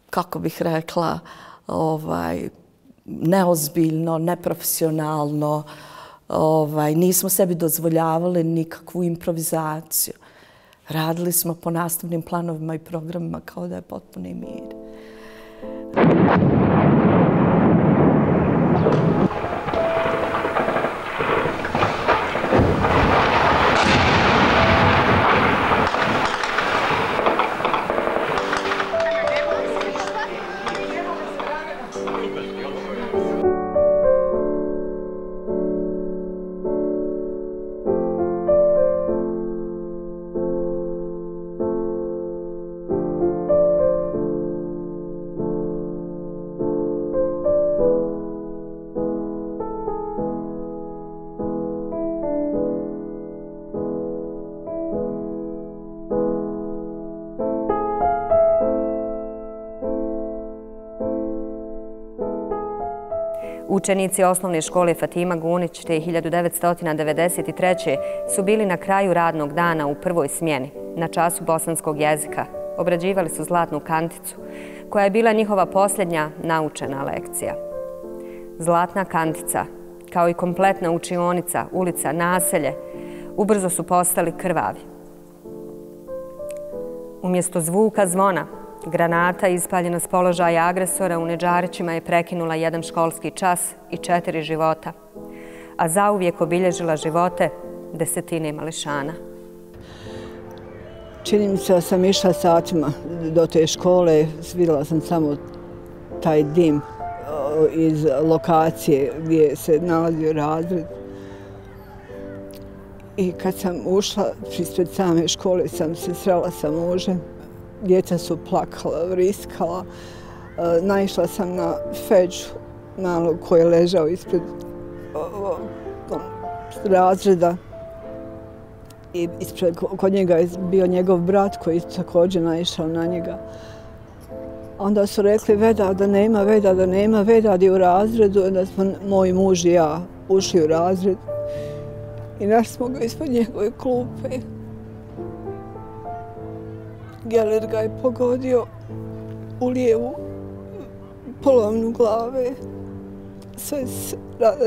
kako bih rekla, neozbiljno, neprofesionalno. Nismo sebi dozvoljavali nikakvu improvizaciju. Radili smo po nastavnim planovima i programima kao da je potpuni mir. Učenici osnovne škole Fatima Gunić te 1993. su bili na kraju radnog dana u prvoj smjeni, na času bosanskog jezika. Obrađivali su zlatnu kanticu, koja je bila njihova posljednja naučena lekcija. Zlatna kantica, kao i kompletna učionica, ulica, naselje, ubrzo su postali krvavi. Umjesto zvuka zvona, granata ispaljena s položaja agresora u Nedžarićima je prekinula jedan školski čas i 4 života, a zauvijek obilježila živote desetine mališana. Čini mi se da sam išla satima do te škole, vidjela sam samo taj dim iz lokacije gdje se nalazio razred. I kad sam ušla ispred same škole sam se srela sa mužem. Djeca su plakala, vriskala. Naišla sam na Feđu, malog koji je ležao ispred razreda. I kod njega je bio njegov brat koji je također naišao na njega. Onda su rekli Vedad da nema Vedad je u razredu. Onda smo moj muž i ja ušli u razred i našli smo ga ispod njegove klupe. Geler ga je pogodio u lijevu polovnu glave. Sve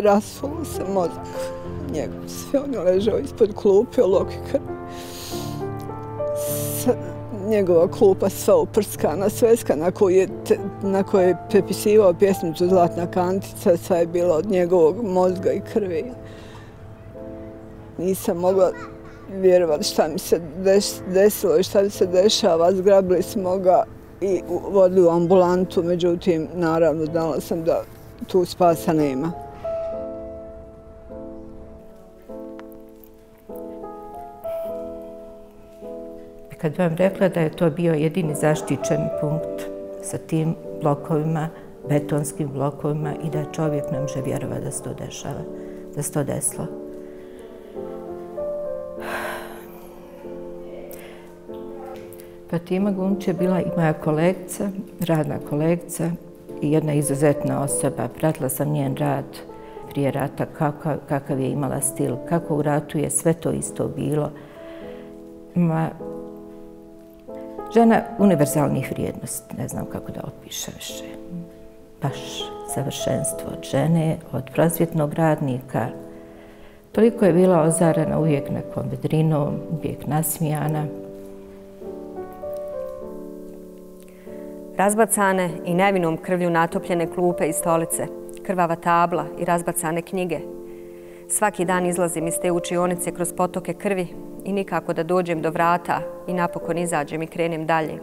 rasulo se mozak njegov. Sve on je ležao ispod klupe u loki krvi. njegova klupa sva uprskana, sveska na kojoj je prepisivao pjesmicu Zlatna kantica, sva je bila od njegovog mozga i krvi. Nisam mogla vjerovati šta mi se desilo i šta mi se dešava. Zgrabili smo ga i vodili u ambulantu, međutim, naravno, znala sam da tu spasa nema. Kad bi vam rekla da je to bio jedini zaštićeni punkt sa tim blokovima, betonskim blokovima i da čovjek ne može vjerovati da se to dešava, da se to desilo. Fatima Gunč je bila i moja kolegica, radna kolegica i jedna izuzetna osoba. Pratila sam njen rad prije rata, kakav je imala stil, kako u ratu je sve to isto bilo. Žena univerzalnih vrijednosti, ne znam kako da opišem više. Baš savršenstvo od žene, od prosvjetnog radnika. Toliko je bila ozarena uvijek nekom vedrinom, uvijek nasmijana. Razbacane i nevinom krvlju natopljene klupe i stolice, krvava tabla i razbacane knjige. Svaki dan izlazim iz te učionice kroz potoke krvi i nikako da dođem do vrata i napokon izađem i krenem dalje.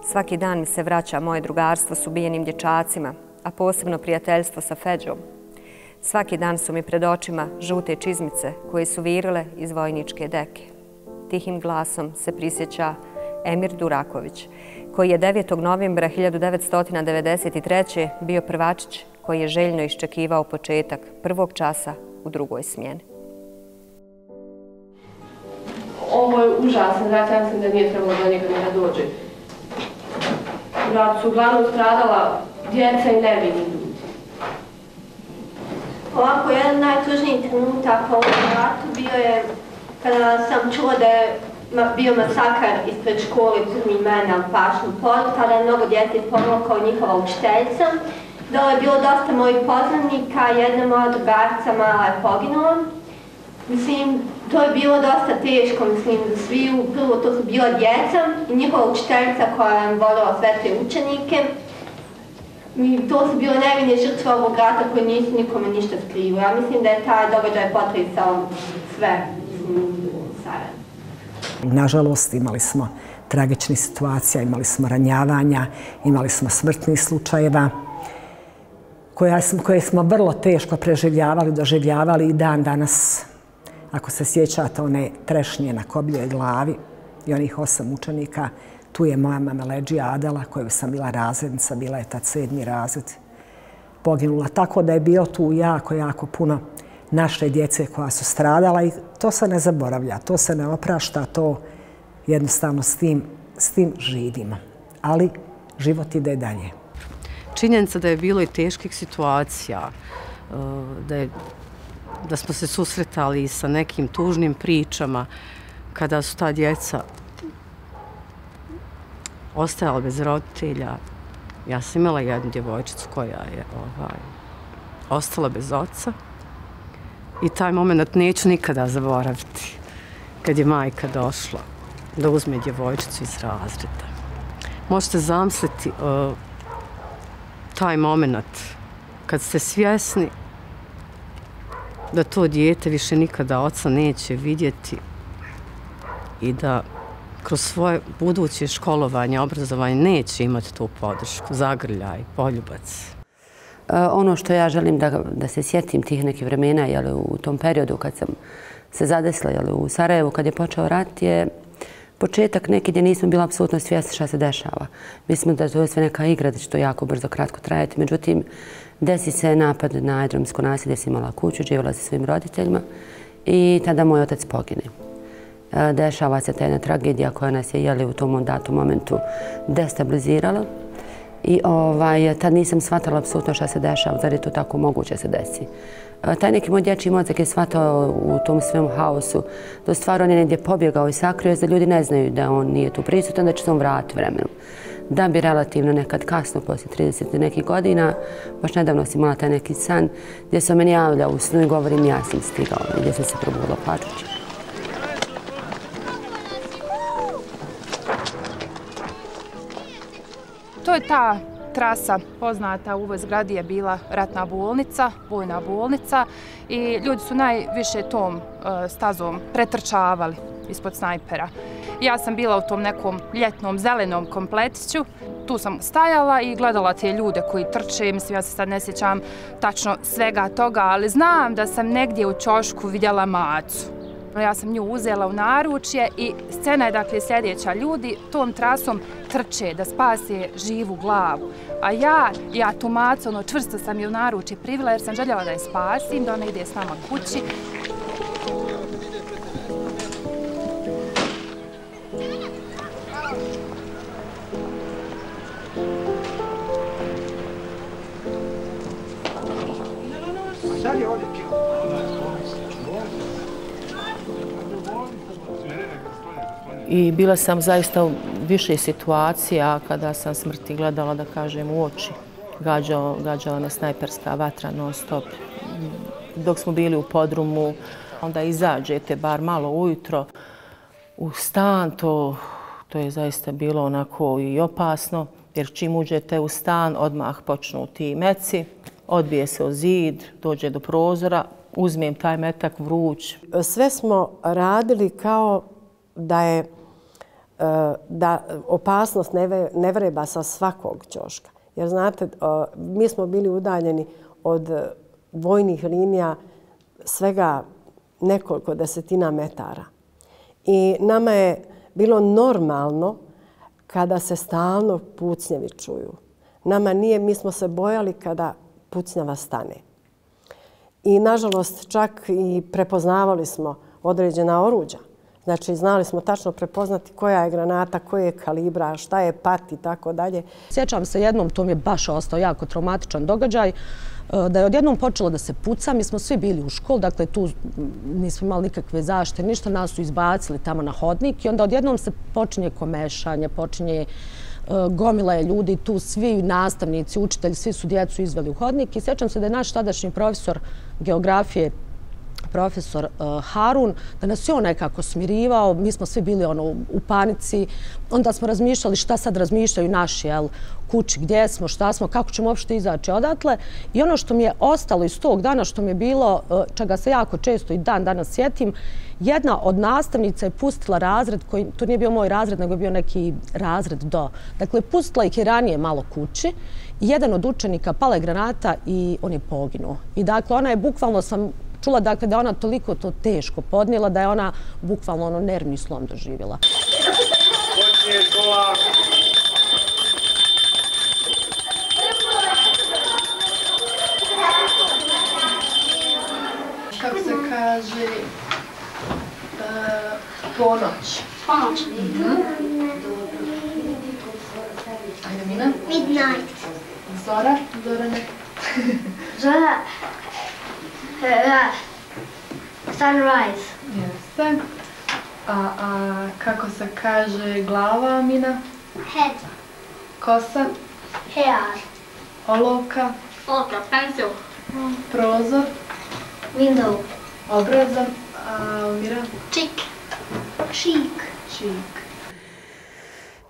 Svaki dan mi se vraća moje drugarstvo s ubijenim dječacima, a posebno prijateljstvo sa Feđom. Svaki dan su mi pred očima žute čizmice koje su virile iz vojničke deke. Tihim glasom se prisjeća Emir Duraković, koji je 9. novembra 1993. bio prvačić koji je željno iščekivao početak prvog časa u drugoj smjeni. Ovo je užasan rat, ja mislim da nije trebalo do njega ni da dođe. U ratu su uglavnom stradala djeca i nevini ljudi. Ovako, jedan najtužniji trenutak u ovom ratu bio je kada sam čula da je bio masakar ispred škole Crni Mena u Pašnom polju, tada je mnogo djece povukao njihova učiteljica. Dole je bilo dosta mojih poznanika, jedna moja drugarca mala je poginula. Mislim, to je bilo dosta teško, mislim, za sviju. Prvo to su bila djeca i njihova učiteljica koja je voljela sve te učenike. I to su bile nevine žrtve ovog rata koje nisu nikome ništa skrivili. Ja mislim da je taj događaj potresao sve, Sarajevo. Nažalost, imali smo tragičnih situacija, imali smo ranjavanja, imali smo smrtnih slučajeva koje smo vrlo teško preživljavali, doživljavali i dan danas. Ako se sjećate one trešnje na Kobljoj glavi i onih 8 učenika, tu je moja mama Leđija Adela, koju sam bila razrednica, bila je tad 7. razred, poginula. Tako da je bilo tu jako puno naše djece koja su stradala i to se ne zaboravlja, to se ne oprašta, to jednostavno s tim živimo. Ali život ide dalje. Činjenica da je bilo i teških situacija, da smo se susretali sa nekim tužnim pričama kada su ta djeca ostajala bez roditelja. Ja sam imala jednu djevojčicu koja je ostala bez oca i taj moment neću nikada zaboraviti kad je majka došla da uzme djevojčicu iz razreda. Možete zamisliti taj moment kad ste svjesni da to dijete više nikada oca neće vidjeti i da kroz svoje buduće školovanje, obrazovanje neće imati tu podršku, zagrljaj, poljubac. Ono što ja želim da se sjetim tih nekih vremena u tom periodu kad sam se zadesila u Sarajevu, kad je počeo rat, je početak neki gdje nismo bila apsolutno svjesni šta se dešava. Mislimo da to je sve neka igra, da će to jako brzo, kratko trajati. Međutim, desi se napad na aerodromsko naselje gdje sam imala kuću, živjela sa svojim roditeljima i tada moj otac pogine. Dešava se ta jedna tragedija koja nas je u tom momentu destabilizirala i tad nisam shvatala apsolutno šta se dešava, zar je to tako moguće se desi. Taj neki moj dječji mozak je shvatao u tom svemu haosu da u stvari on je negdje pobjegao i sakrio, da ljudi ne znaju da on nije tu prisutan, da će se on vratiti vremenom. Da bi relativno nekad kasno, poslije 30 nekih godina, baš nedavno sam imala taj neki san gdje se meni javlja u snu i govorim ja sam stigao, gdje sam se probudila plačući. je ta trasa poznata. U ovoj zgradi je bila ratna bolnica, vojna bolnica i ljudi su najviše tom stazom pretrčavali ispod snajpera. Ja sam bila u tom nekom ljetnom zelenom kompletiću. Tu sam stajala i gledala te ljude koji trče. Mislim, ja se sad ne sjećam tačno svega toga, ali znam da sam negdje u ćošku vidjela Macu. Ja sam nju uzela u naručje i scena je dakle sljedeća. Ljudi tom trasom trče da spase živu glavu. A ja tu Macu, čvrsto sam je u naručje privila jer sam željela da je spasim, da ona ide s nama kući. I bila sam zaista u više situacija kada sam smrti gledala, da kažem, u oči. Gađala me snajperska vatra non stop. Dok smo bili u podrumu, onda izađete bar malo ujutro u stan, to je zaista bilo onako i opasno, jer čim uđete u stan, odmah počnu ti meci, odbije se o zid, dođe do prozora, uzmem taj metak vruć. Sve smo radili kao da opasnost ne vreba sa svakog ćoška. Jer znate, mi smo bili udaljeni od vojnih linija svega nekoliko desetina metara. I nama je bilo normalno kada se stalno pucnjevi čuju. Nama nije, mi smo se bojali kada pucnjava stane. I nažalost čak i prepoznavali smo određena oruđa. Znači, znali smo tačno prepoznati koja je granata, koje je kalibra, šta je pat i tako dalje. Sjećam se jednom, to mi je baš ostao jako traumatičan događaj, da je odjednom počelo da se puca. Mi smo svi bili u školi, dakle tu nismo imali nikakve zaštite, ništa, nas su izbacili tamo na hodnik i onda odjednom se počinje komešanje, počinje gomila je ljudi, tu svi nastavnici, učitelji, svi su djecu izveli u hodnik i sjećam se da je naš tadašnji profesor geografije, profesor Harun, da nas je on nekako smirivao, mi smo svi bili u panici, onda smo razmišljali šta sad razmišljaju naši kući, gdje smo, šta smo, kako ćemo uopšte izaći odatle. I ono što mi je ostalo iz tog dana, što mi je bilo, čega se jako često i dan danas sjetim, jedna od nastavnica je pustila razred, to nije bio moj razred, nego je bio neki razred do. Dakle, pustila ih je ranije malo kući. Jedan od učenika pala je granata i on je poginuo. I dakle, ona je bukvalno, sam čula dakle, da je ona toliko to teško podnijela, da je ona bukvalno nervni slom doživjela. Kako se kaže ponoć? Ponoć. Ajde, Mina? Midnight. Zora? Zorane? Zora. Sunrise. Jeste. A kako se kaže glava, Mina? Head. Kosa? Hair. Olovka? Olovka, pencil. Prozor? Window. Obrazom? Mira? Cheek. Cheek. Cheek.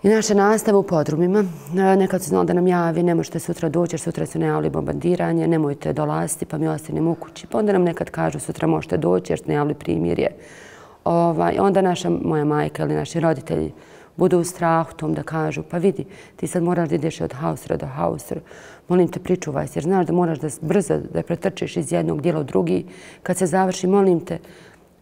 I naša nastava u podrumima. Nekad su znali da nam javi, ne možete sutra doći jer sutra su najavili bombardiranje, nemojte dolaziti pa mi ostanemo u kući. Pa onda nam nekad kažu sutra možete doći jer su najavili primirje. Onda moja majka ili naši roditelji budu u strahu tom da kažu pa vidi, ti sad moraš da ideš od hausera do hausera. Molim te, pričuvaj se jer znaš da moraš da brzo da pretrčiš iz jednog dijela u drugi. Kad se završi, molim te,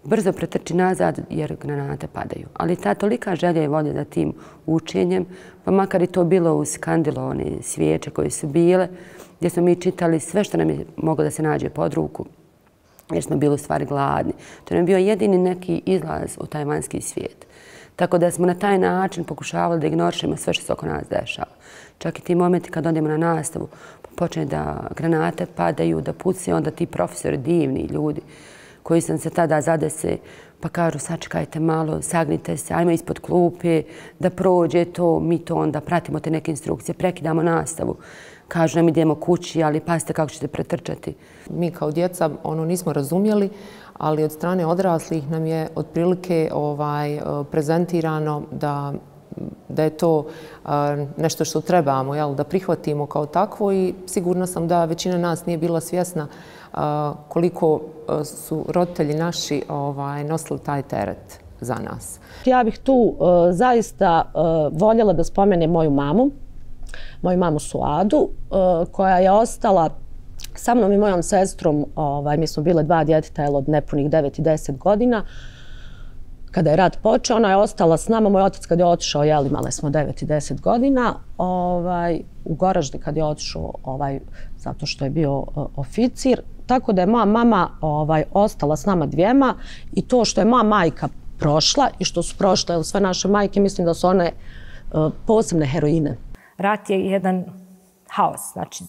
brzo pretrči nazad jer granate padaju. Ali ta tolika želja i volja za tim učenjem, pa makar i to bilo uz kandilo, one svijeće koje su bile, gdje smo mi čitali sve što nam je moglo da se nađe pod ruku, jer smo bili u stvari gladni. To nam je bio jedini neki izlaz u taj vanjski svijet. Tako da smo na taj način pokušavali da ignorišemo sve što se oko nas dešava. Čak i ti momenti kad odemo na nastavu, počne da granate padaju, da pucaju, onda ti profesori, divni ljudi, koji sam se tada zadese, pa kažu sačekajte malo, sagnite se, ajmo ispod klupe, da prođe to, mi to onda pratimo te neke instrukcije, prekidamo nastavu. Kažu nam idemo kući, ali pazite kako ćete pretrčati. Mi kao djeca nismo razumjeli, ali od strane odraslih nam je otprilike prezentirano da je to nešto što trebamo da prihvatimo kao takvo i sigurna sam da većina nas nije bila svjesna koliko su roditelji naši nosili taj teret za nas. Ja bih tu zaista voljela da spomenem moju mamu Suadu, koja je ostala sa mnom i mojom sestrom. Mi smo bile 2 djeteta od nepunih 9 i 10 godina. Kada je rat počeo, ona je ostala s nama. Moj otac kad je otišao, imale smo 9 i 10 godina. U Goraždi kad je otišao, zato što je bio oficir. Tako da je moja mama ostala s nama dvijema i to što je moja majka prošla i što su prošle sve naše majke, mislim da su one posebne heroine. Rat je jedan haos, znači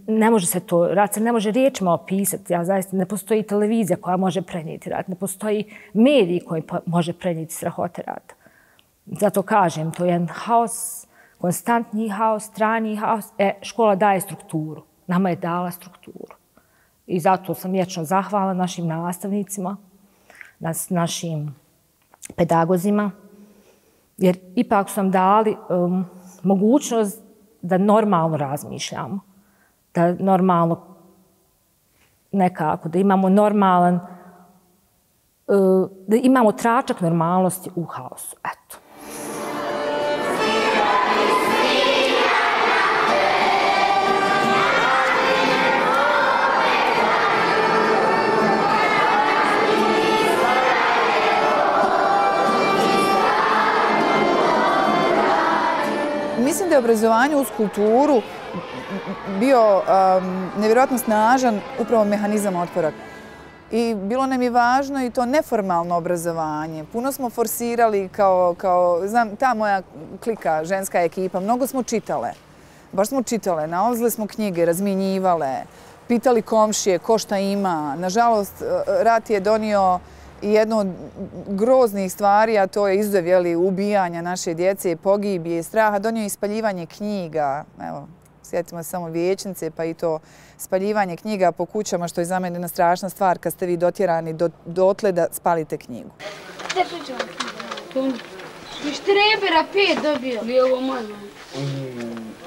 ne može se to, rat se ne može riječima opisati, zaista ne postoji televizija koja može prenijeti rat, ne postoji medij koji može prenijeti strahote rata. Zato kažem, to je jedan haos, konstantni haos, trajni haos. Škola daje strukturu, nama je dala strukturu. I zato sam vječno zahvalna našim nastavnicima, našim pedagozima, jer ipak su nam dali mogućnost da normalno razmišljamo, da normalno nekako, da imamo normalan, da imamo tračak normalnosti u haosu. Eto. Mislim da je obrazovanje uz kulturu bio nevjerojatno snažan upravo mehanizam otpora. I bilo nam je važno i to neformalno obrazovanje. Puno smo forsirali kao znam, ta moja klika, ženska ekipa, mnogo smo čitale. Baš smo čitale, nalazile smo knjige, razmjenjivale, pitali komšije ko šta ima. Nažalost, rat je donio i jedno od groznih stvari, a to je izuzev ubijanja naše djece, pogibije, straha, donio je ispaljivanje knjiga. Evo, sjetimo se samo vijećnice, pa i to spaljivanje knjiga po kućama, što je za mene jedna strašna stvar kad ste vi dotjerani dotle da spalite knjigu. Gdje pričamo knjigu? Iz Štrebera 5 dobio. Nije ovo moj.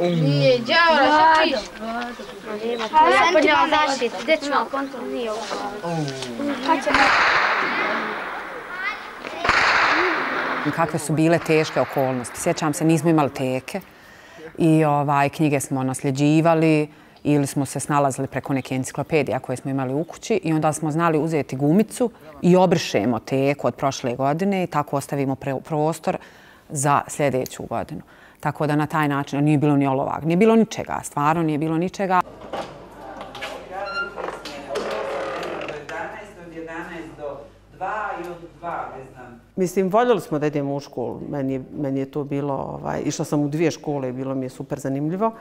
Nije, djavora, šta piš? Ja podnjela zaštitu. Gdje ću vam kontrol? Nije ovo. Kad će kakve su bile teške okolnosti. Sjećam se, nismo imali teke i knjige smo nasljeđivali ili smo se snalazili preko neke enciklopedije koje smo imali u kući i onda smo znali uzeti gumicu i obrišemo teku od prošle godine i tako ostavimo prostor za sljedeću godinu. Tako da na taj način nije bilo ni olovak, nije bilo ničega, stvarno nije bilo ničega. Mislim, voljeli smo da idemo u školu. Meni je to bilo, išla sam u 2 škole i bilo mi je super zanimljivo.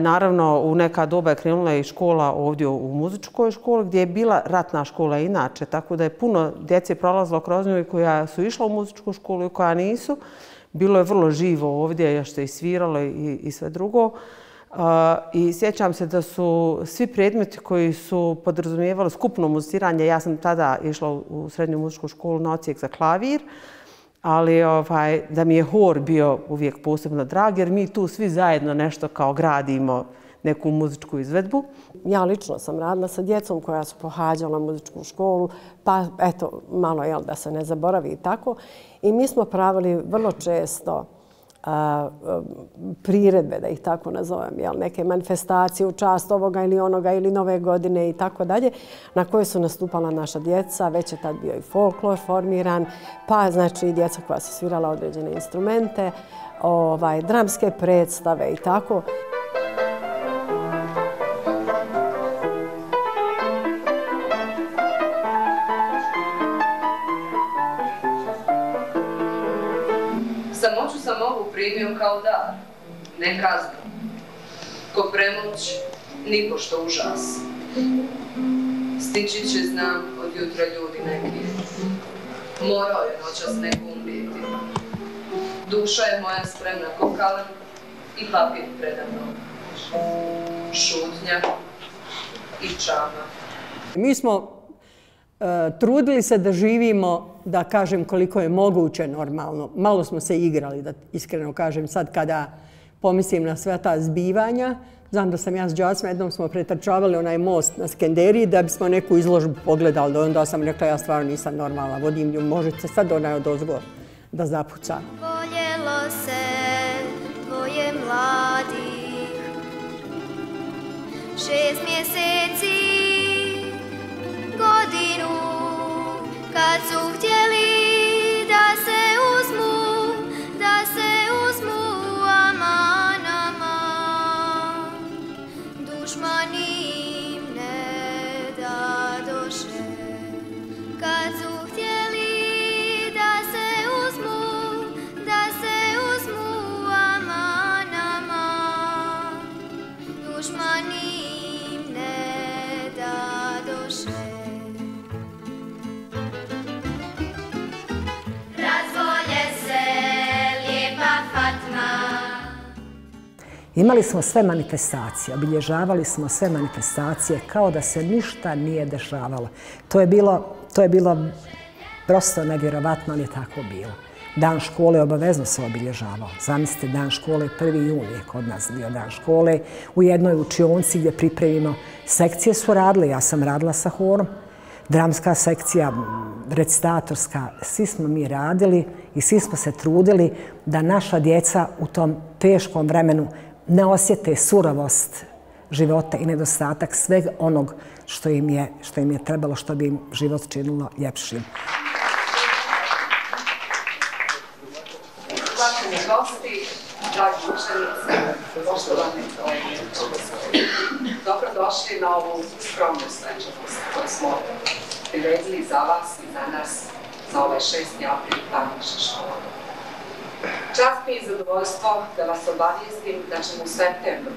Naravno, u neka doba je krenula i škola ovdje u muzičkoj školi, gdje je bila ratna škola inače, tako da je puno djece prolazilo kroz nju i koja su išla u muzičku školu i koja nisu. Bilo je vrlo živo ovdje, još se i sviralo i sve drugo. I sjećam se da su svi predmeti koji su podrazumijevali skupno muziciranje, ja sam tada išla u srednju muzičku školu na odsjek za klavir, ali da mi je hor bio uvijek posebno drag, jer mi tu svi zajedno nešto kao gradimo neku muzičku izvedbu. Ja lično sam radila sa djecom koja su pohađala muzičku školu, pa eto, malo da se ne zaboravi i tako. I mi smo pravili vrlo često priredbe, da ih tako nazovem, neke manifestacije u čast ovoga ili onoga ili nove godine i tako dalje, na koje su nastupala naša djeca. Već je tad bio i folklor formiran, pa znači i djeca koja su svirala određene instrumente, dramske predstave i tako. Samoću sam ovu primio kao dar, ne kaznu. Ko premoć, nipošto užas. Stići će, znam, od jutra ljudi neki. Morao je noćas neko umrijeti. Duša je moja spremna ko kalan i papir predavno. Šutnja i čama. Mi smo trudili se da živimo, da kažem koliko je moguće normalno. Malo smo se igrali, da iskreno kažem, sad kada pomislim na sve ta zbivanja. Znam da sam ja s đacima, jednom smo pretrčavali onaj most na Skenderiji da bismo neku izložbu pogledali. Onda sam rekla, ja stvarno nisam normalna, vodim nju, možete sad onaj odozgo da zapuca. Voljelo se dvoje mladih, 6 mjeseci, godinu, kad su htjeli da se uzmu amanama, dušmani im ne dadoše. Kad su htjeli da se uzmu amanama, dušmani im ne dadoše. Imali smo sve manifestacije, obilježavali smo sve manifestacije kao da se ništa nije dešavalo. To je bilo prosto nevjerovatno, ali je tako bilo. Dan škole obavezno se obilježavao. Zamislite, dan škole 1. jun je kod nas bio dan škole. U jednoj učionci gdje pripremimo sekcije su radile, ja sam radila sa horom. Dramska sekcija, recitatorska, svi smo mi radili i svi smo se trudili da naša djeca u tom teškom vremenu ne osjete surovost života i nedostatak svega onog što im je trebalo, što bi im život činilo ljepšim. Uvaženi gosti, dragi učenici, poštovani učenici, dobrodošli na ovu skromnu svečanost koju smo priredili za vas i za nas za ovaj 6. april dan naše škole. Čast mi je zadovoljstvo da vas obavijestim da ćemo u septembru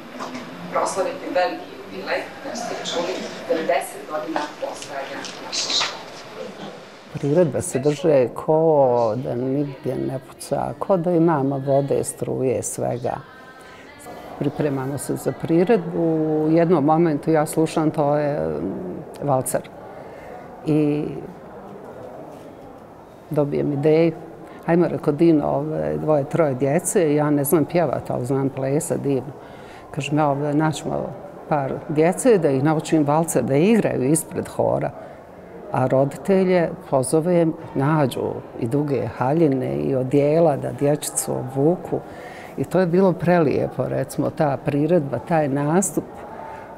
proslaviti veliki jubilej, da ste čuli, 90 godina postojanja naše škole. Priredbe se drže ko da nigdje ne puca, ko da imamo vode, struje, svega. Pripremamo se za priredbu. U jednom momentu ja slušam, to je valcer. I dobijem ideju. Hajmo, reko, Dino, 2-3 djece, ja ne znam pjevati, ali znam plesati divno. Kažem, naćemo par djece da ih naučim valcer, da igraju ispred hora. A roditelje pozovem, nađu i duge haljine i odijela da dječicu obuku. I to je bilo prelijepo, recimo, ta priredba, taj nastup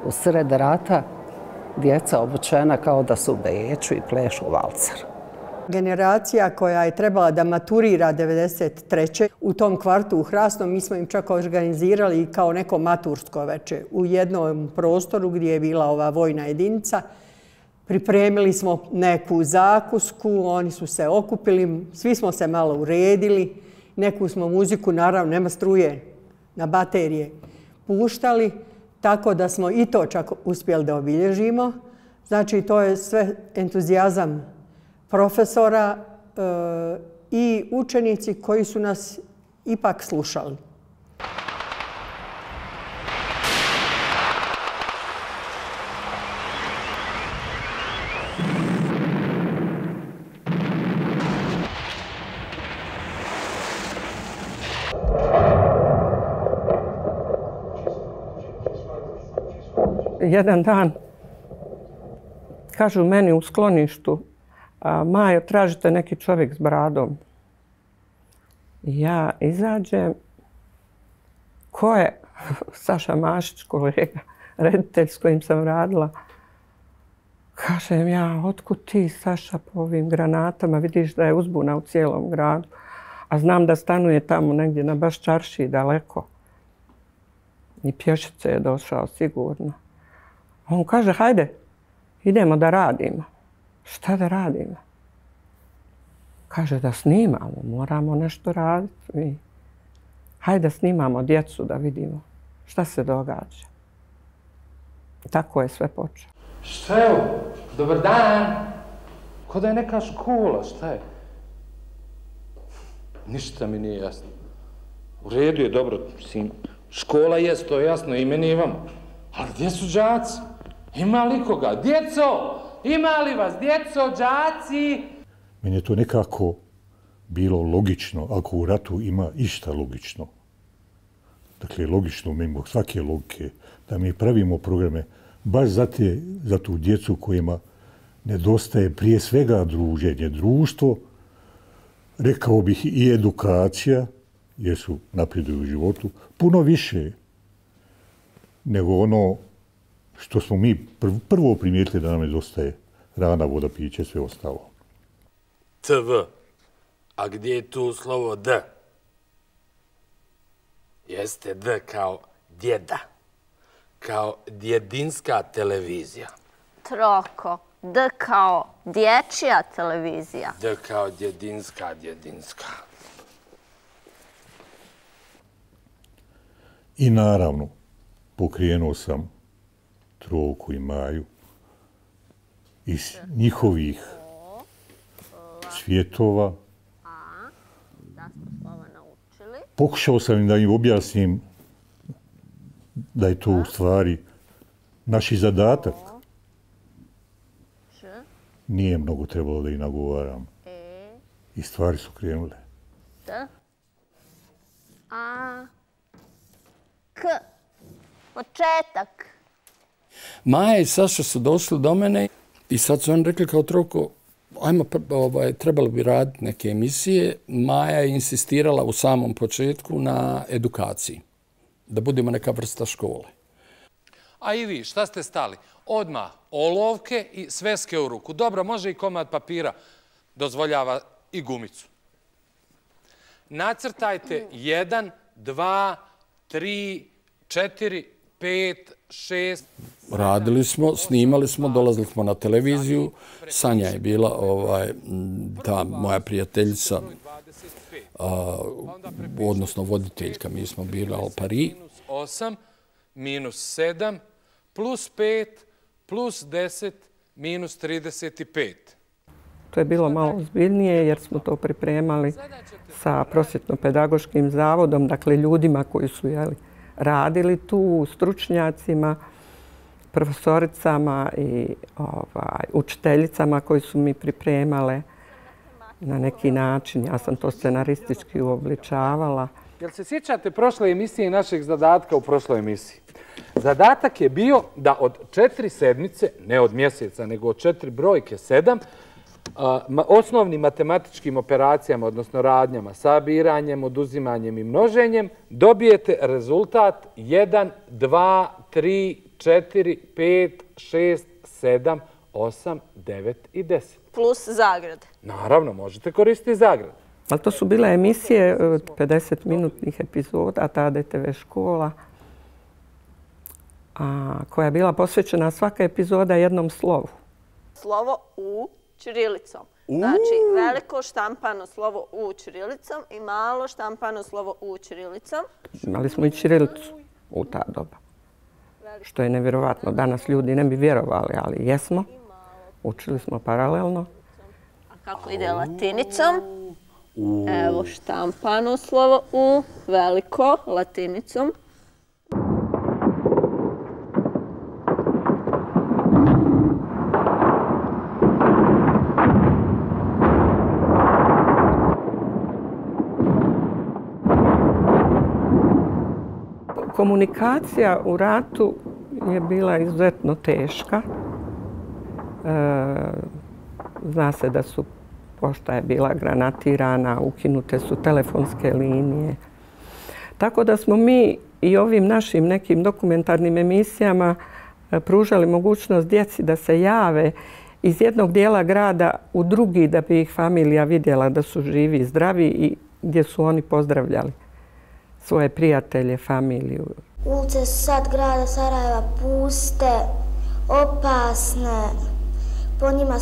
u sred rata, djeca obučena kao da su u Beču i plešu valcer. Generacija koja je trebala da maturira 1993. u tom kvartu u Hrasnom, mi smo im čak organizirali kao neko matursko veče u jednom prostoru gdje je bila ova vojna jedinica. Pripremili smo neku zakusku, oni su se okupili, svi smo se malo uredili, neku smo muziku, naravno nema struje, na baterije puštali, tako da smo i to čak uspjeli da obilježimo. Znači, to je sve entuzijazam profesora i učenici koji su nas ipak slušali. Jedan dan kažu meni u skloništu: Majo, tražite neki čovjek s bradom. Ja izađem. Ko je? Saša Mašić, kolega, reditelj s kojim sam radila. Kažem ja, otkud ti, Saša, po ovim granatama? Vidiš da je uzbuna u cijelom gradu. A znam da stanuje tamo negdje na baš čaršiji daleko. I pješice je došao sigurno. On kaže, hajde, idemo da radimo. Šta da radimo? Kaže da snimamo, moramo nešto raditi. Hajde snimamo djecu da vidimo šta se događa. Tako je sve počelo. Šta je ovo? Dobar dan! Ko da je neka škola, šta je? Ništa mi nije jasno. U redu je, dobro, škola jest, to je jasno, i meni i vama. Ali gdje su đaci? Ima li koga? Djeco! Ima li vas djeco, đaci? Meni je to nekako bilo logično, ako u ratu ima išta logično. Dakle, logično, mimo svake logike, da mi pravimo programe baš za tu djecu kojima nedostaje prije svega druženje, društvo, rekao bih i edukacija, jer su napreduju u životu, puno više nego ono što smo mi prvo primijetili da nam nedostaje hrana, voda, piće, sve ostalo. TV. A gdje je tu slovo D? Jeste D kao djeda. Kao djedinska televizija. Troko. D kao dječja televizija. D kao djedinska. I naravno, pokrenuo sam Trovku i Maju iz njihovih svjetova. Pokušao sam da im objasnim da je to u stvari naš zadatak. Nije mnogo trebalo da ih nagovaram. I stvari su krenule. A, K. Početak. Maja i Saša su došli do mene i sad su oni rekli kao Troko, ajmo, trebalo bi raditi neke emisije. Maja je insistirala u samom početku na edukaciji, da budemo neka vrsta škole. A i vi, šta ste stali? Odmah olovke i sveske u ruku. Dobro, može i komad papira, dozvoljava i gumicu. Nacrtajte 1, 2, 3, 4, 5, 6... Radili smo, snimali smo, dolazili smo na televiziju. Sanja je bila ta moja prijateljica, odnosno voditeljka. Mi smo bili al pari. -8, -7, +5, +10, -35. To je bilo malo ozbiljnije jer smo to pripremali sa prosvjetno-pedagoškim zavodom, dakle ljudima koji su radili tu, stručnjacima, profesoricama i učiteljicama koji su mi pripremale na neki način. Ja sam to scenaristički uobličavala. Jel se sjećate prošle emisije i našeg zadatka u prošloj emisiji? Zadatak je bio da od 4 sedmice, ne od mjeseca, nego od 4 brojke 7, osnovnim matematičkim operacijama, odnosno radnjama, sabiranjem, oduzimanjem i množenjem, dobijete rezultat 1, 2, 3, 4, 5, 6, 7, 8, 9 i 10. Plus zagrade. Naravno, možete koristiti zagrade. Ali to su bile emisije 50-minutnih epizoda, ta DTV škola, koja je bila posvećena svaka epizoda jednom slovu. Slovo U ćirilicom. Znači, veliko štampano slovo U ćirilicom i malo štampano slovo U ćirilicom. Imali smo i ćirilicu u ta doba. Što je nevjerovatno. Danas ljudi ne bi vjerovali, ali jesmo. Učili smo paralelno. A kako ide latinicom? Evo štampano slovo U, veliko, latinicom. Komunikacija u ratu je bila izuzetno teška. Zna se da su pošta je bila granatirana, ukinute su telefonske linije. Tako da smo mi i ovim našim nekim dokumentarnim emisijama pružali mogućnost djeci da se jave iz jednog dijela grada u drugi da bi ih familija vidjela da su živi i zdravi i gdje su oni pozdravljali svoje prijatelje, familiju. Ulice su sad grada Sarajeva puste, opasne. Po njima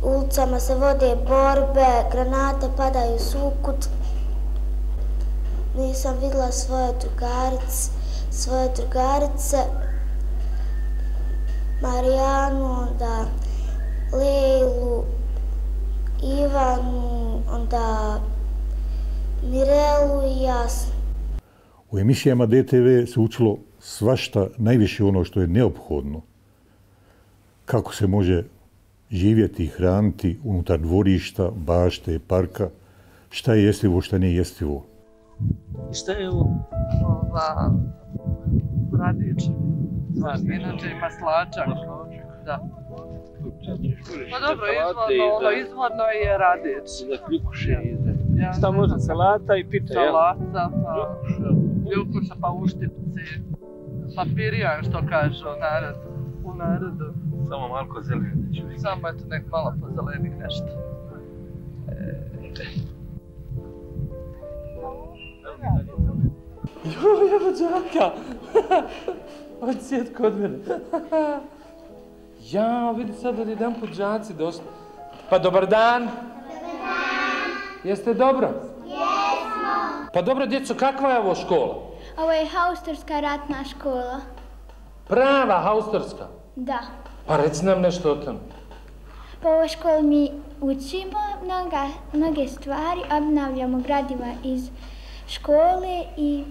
ulicama se vode borbe, granate padaju svukut. Nisam vidjela svoje drugarice, Marijanu, onda Lejlu, Ivanu, onda Mirelu i Jasnu. U emisijama DTV se učilo svašta, najviše ono što je neophodno. Kako se može živjeti i hraniti unutar dvorišta, bašte, parka, šta je jestivo, šta nije jestivo. Šta je ovo? Ova radić. Inače ima slačak. Da. Pa dobro, izvorno je radić. Za kljukuše ide. Šta može salata i pita, jel? Salata, pa kljukuša, pa uštipci. Papirijan, što kažu u narodu. Samo malko zeleni čovjek. Samo eto nek malo pozeleni nešto. Evo džaka! Hoće sjeti kod mene. Ja, vidi sad od jedan put džaci došli. Pa dobar dan! Dobar dan! Jeste dobro? Jesmo! Pa dobro, djeco, kakva je ovo škola? Ovo je Haustorska ratna škola. Prava Haustorska? Da. Pa reci nam nešto o tom. Po ovoj školi mi učimo mnoge stvari, obnavljamo gradiva iz škole i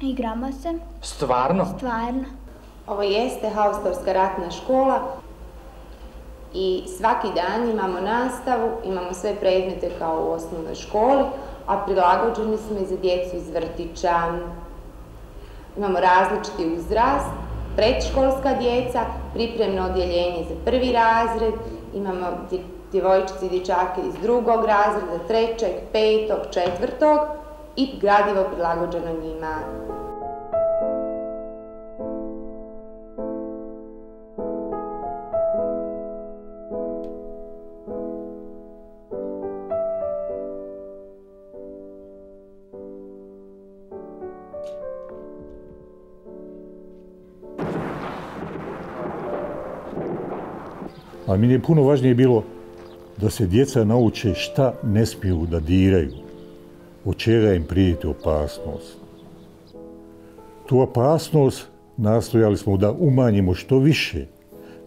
igramo se. Stvarno? Stvarno. Ovo jeste Haustorska ratna škola i svaki dan imamo nastavu, imamo sve predmete kao u osnovnoj školi, a prilagođeni smo i za djecu iz vrtića. Imamo različiti uzrast, predškolska djeca, pripremno odjeljenje za prvi razred, imamo djevojčice i dječake iz drugog razreda, trećeg, petog, četvrtog i gradivo prilagođeno njima. A meni je puno važnije bilo da se djeca nauče šta ne smiju da diraju, od čega im prijeti opasnost. Tu opasnost nastojali smo da umanjimo što više,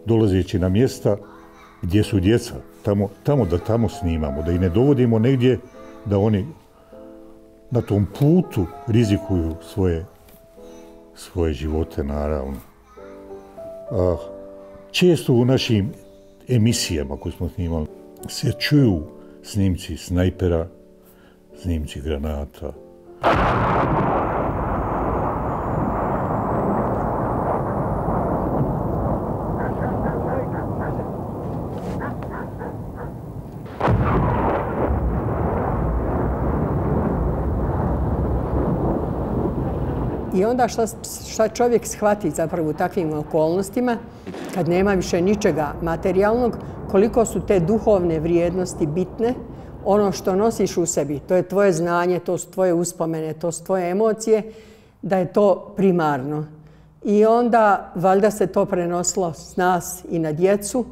dolazeći na mjesta gdje su djeca, tamo snimamo, da ih ne dovodimo negdje da oni na tom putu rizikuju svoje živote, naravno. Često u našim emisijama koje smo snimali se čuju snimci snajpera, snimci granata. I onda šta čovjek shvati zapravo u takvim okolnostima, kad nema više ničega materijalnog, koliko su te duhovne vrijednosti bitne, ono što nosiš u sebi, to je tvoje znanje, to su tvoje uspomene, to su tvoje emocije, da je to primarno. I onda valjda se to prenosilo s nas i na djecu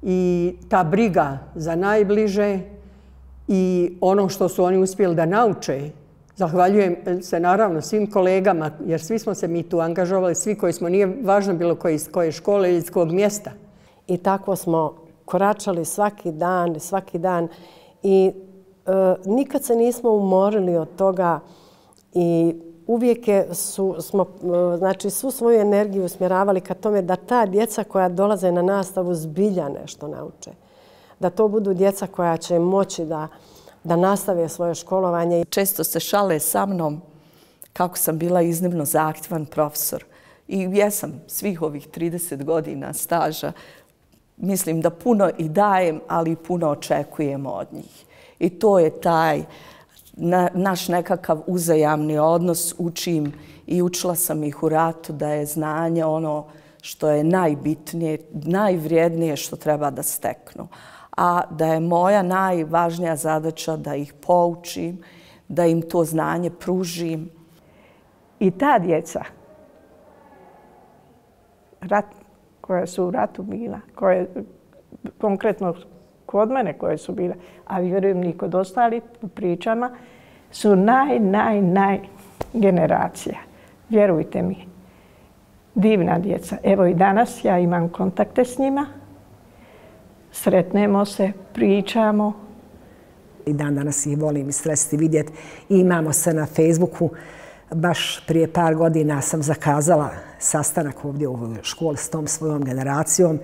i ta briga za najbliže i ono što su oni uspjeli da nauče. Zahvaljujem se naravno svim kolegama, jer svi smo se mi tu angažovali, svi koji smo, nije važno bilo iz koje škole ili iz kojeg mjesta. I tako smo koračali svaki dan i nikad se nismo umorili od toga i uvijek smo svu svoju energiju usmjeravali ka tome da ta djeca koja dolaze na nastavu zbilja nešto nauče. Da to budu djeca koja će moći da nastave svoje školovanje. Često se šale sa mnom kako sam bila iznimno zahtjevan profesor. I jesam svih ovih 30 godina staža. Mislim da puno i dajem, ali i puno očekujemo od njih. I to je taj naš nekakav uzajamni odnos. Učim i učila sam ih u ratu da je znanje ono što je najbitnije, najvrijednije što treba da steknu. A da je moja najvažnija zadaća da ih poučim, da im to znanje pružim. I ta djeca, koja su u ratu bila, konkretno kod mene koje su bile, a vjerujem i kod ostalih u pričama, su naj generacija. Vjerujte mi, divna djeca. Evo i danas ja imam kontakte s njima. Sretnemo se, pričamo. I dan danas ih volim i sresti vidjeti. Imamo se na Facebooku. Baš prije par godina sam zakazala sastanak ovdje u školi s tom svojom generacijom.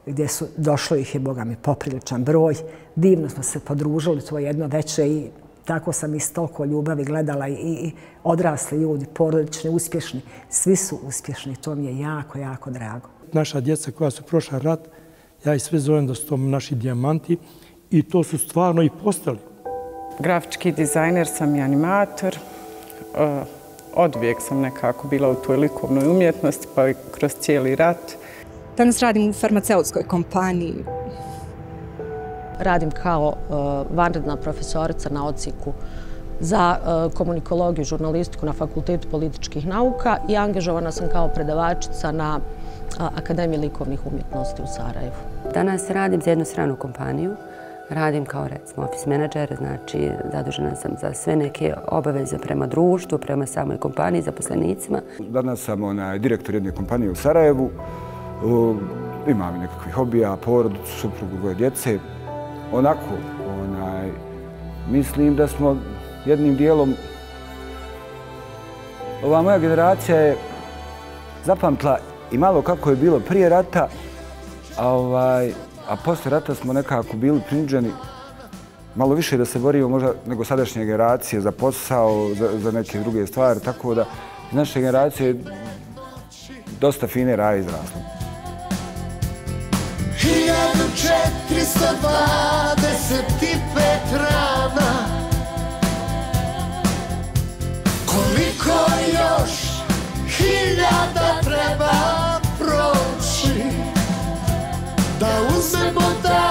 gdje su došlo ih je, Boga mi, popriličan broj. Divno smo se podružili, to jedno veče i tako sam iz toliko ljubavi gledala i odrasli ljudi, porodični, uspješni. Svi su uspješni, to mi je jako, jako drago. Naša djeca koja su prošla rat, ja ih sve zovem da su to naši dijamanti i to su stvarno i postali. Grafički dizajner sam i animator. Odvijek sam nekako bila u toj likovnoj umjetnosti, pa i kroz cijeli rat. Danas radim u farmaceutskoj kompaniji. Radim kao vanredna profesorica na odsjeku za komunikologiju i žurnalistiku na Fakultetu političkih nauka i angažovana sam kao predavačica na Akademiji likovnih umjetnosti u Sarajevu. Danas radim za jednu stranu kompaniju. Radim kao, recimo, office menadžer, znači zadužena sam za sve neke obaveze prema društvu, prema samoj kompaniji, zaposlenicima. Danas sam direktor jedne kompanije u Sarajevu. Imam nekakvih hobija, porodicu, suprugu, dvoje djece. Onako, mislim da smo jednim dijelom... Ova moja generacija je zapamtila i malo kako je bilo prije rata, a posle rata smo nekako bili prinuđeni malo više da se borimo možda nego sadašnje generacije za posao, za neke druge stvari, tako da naše generacije dosta fine raje izrasle. 1425 rana, koliko još hiljada treba proći da uzmemo da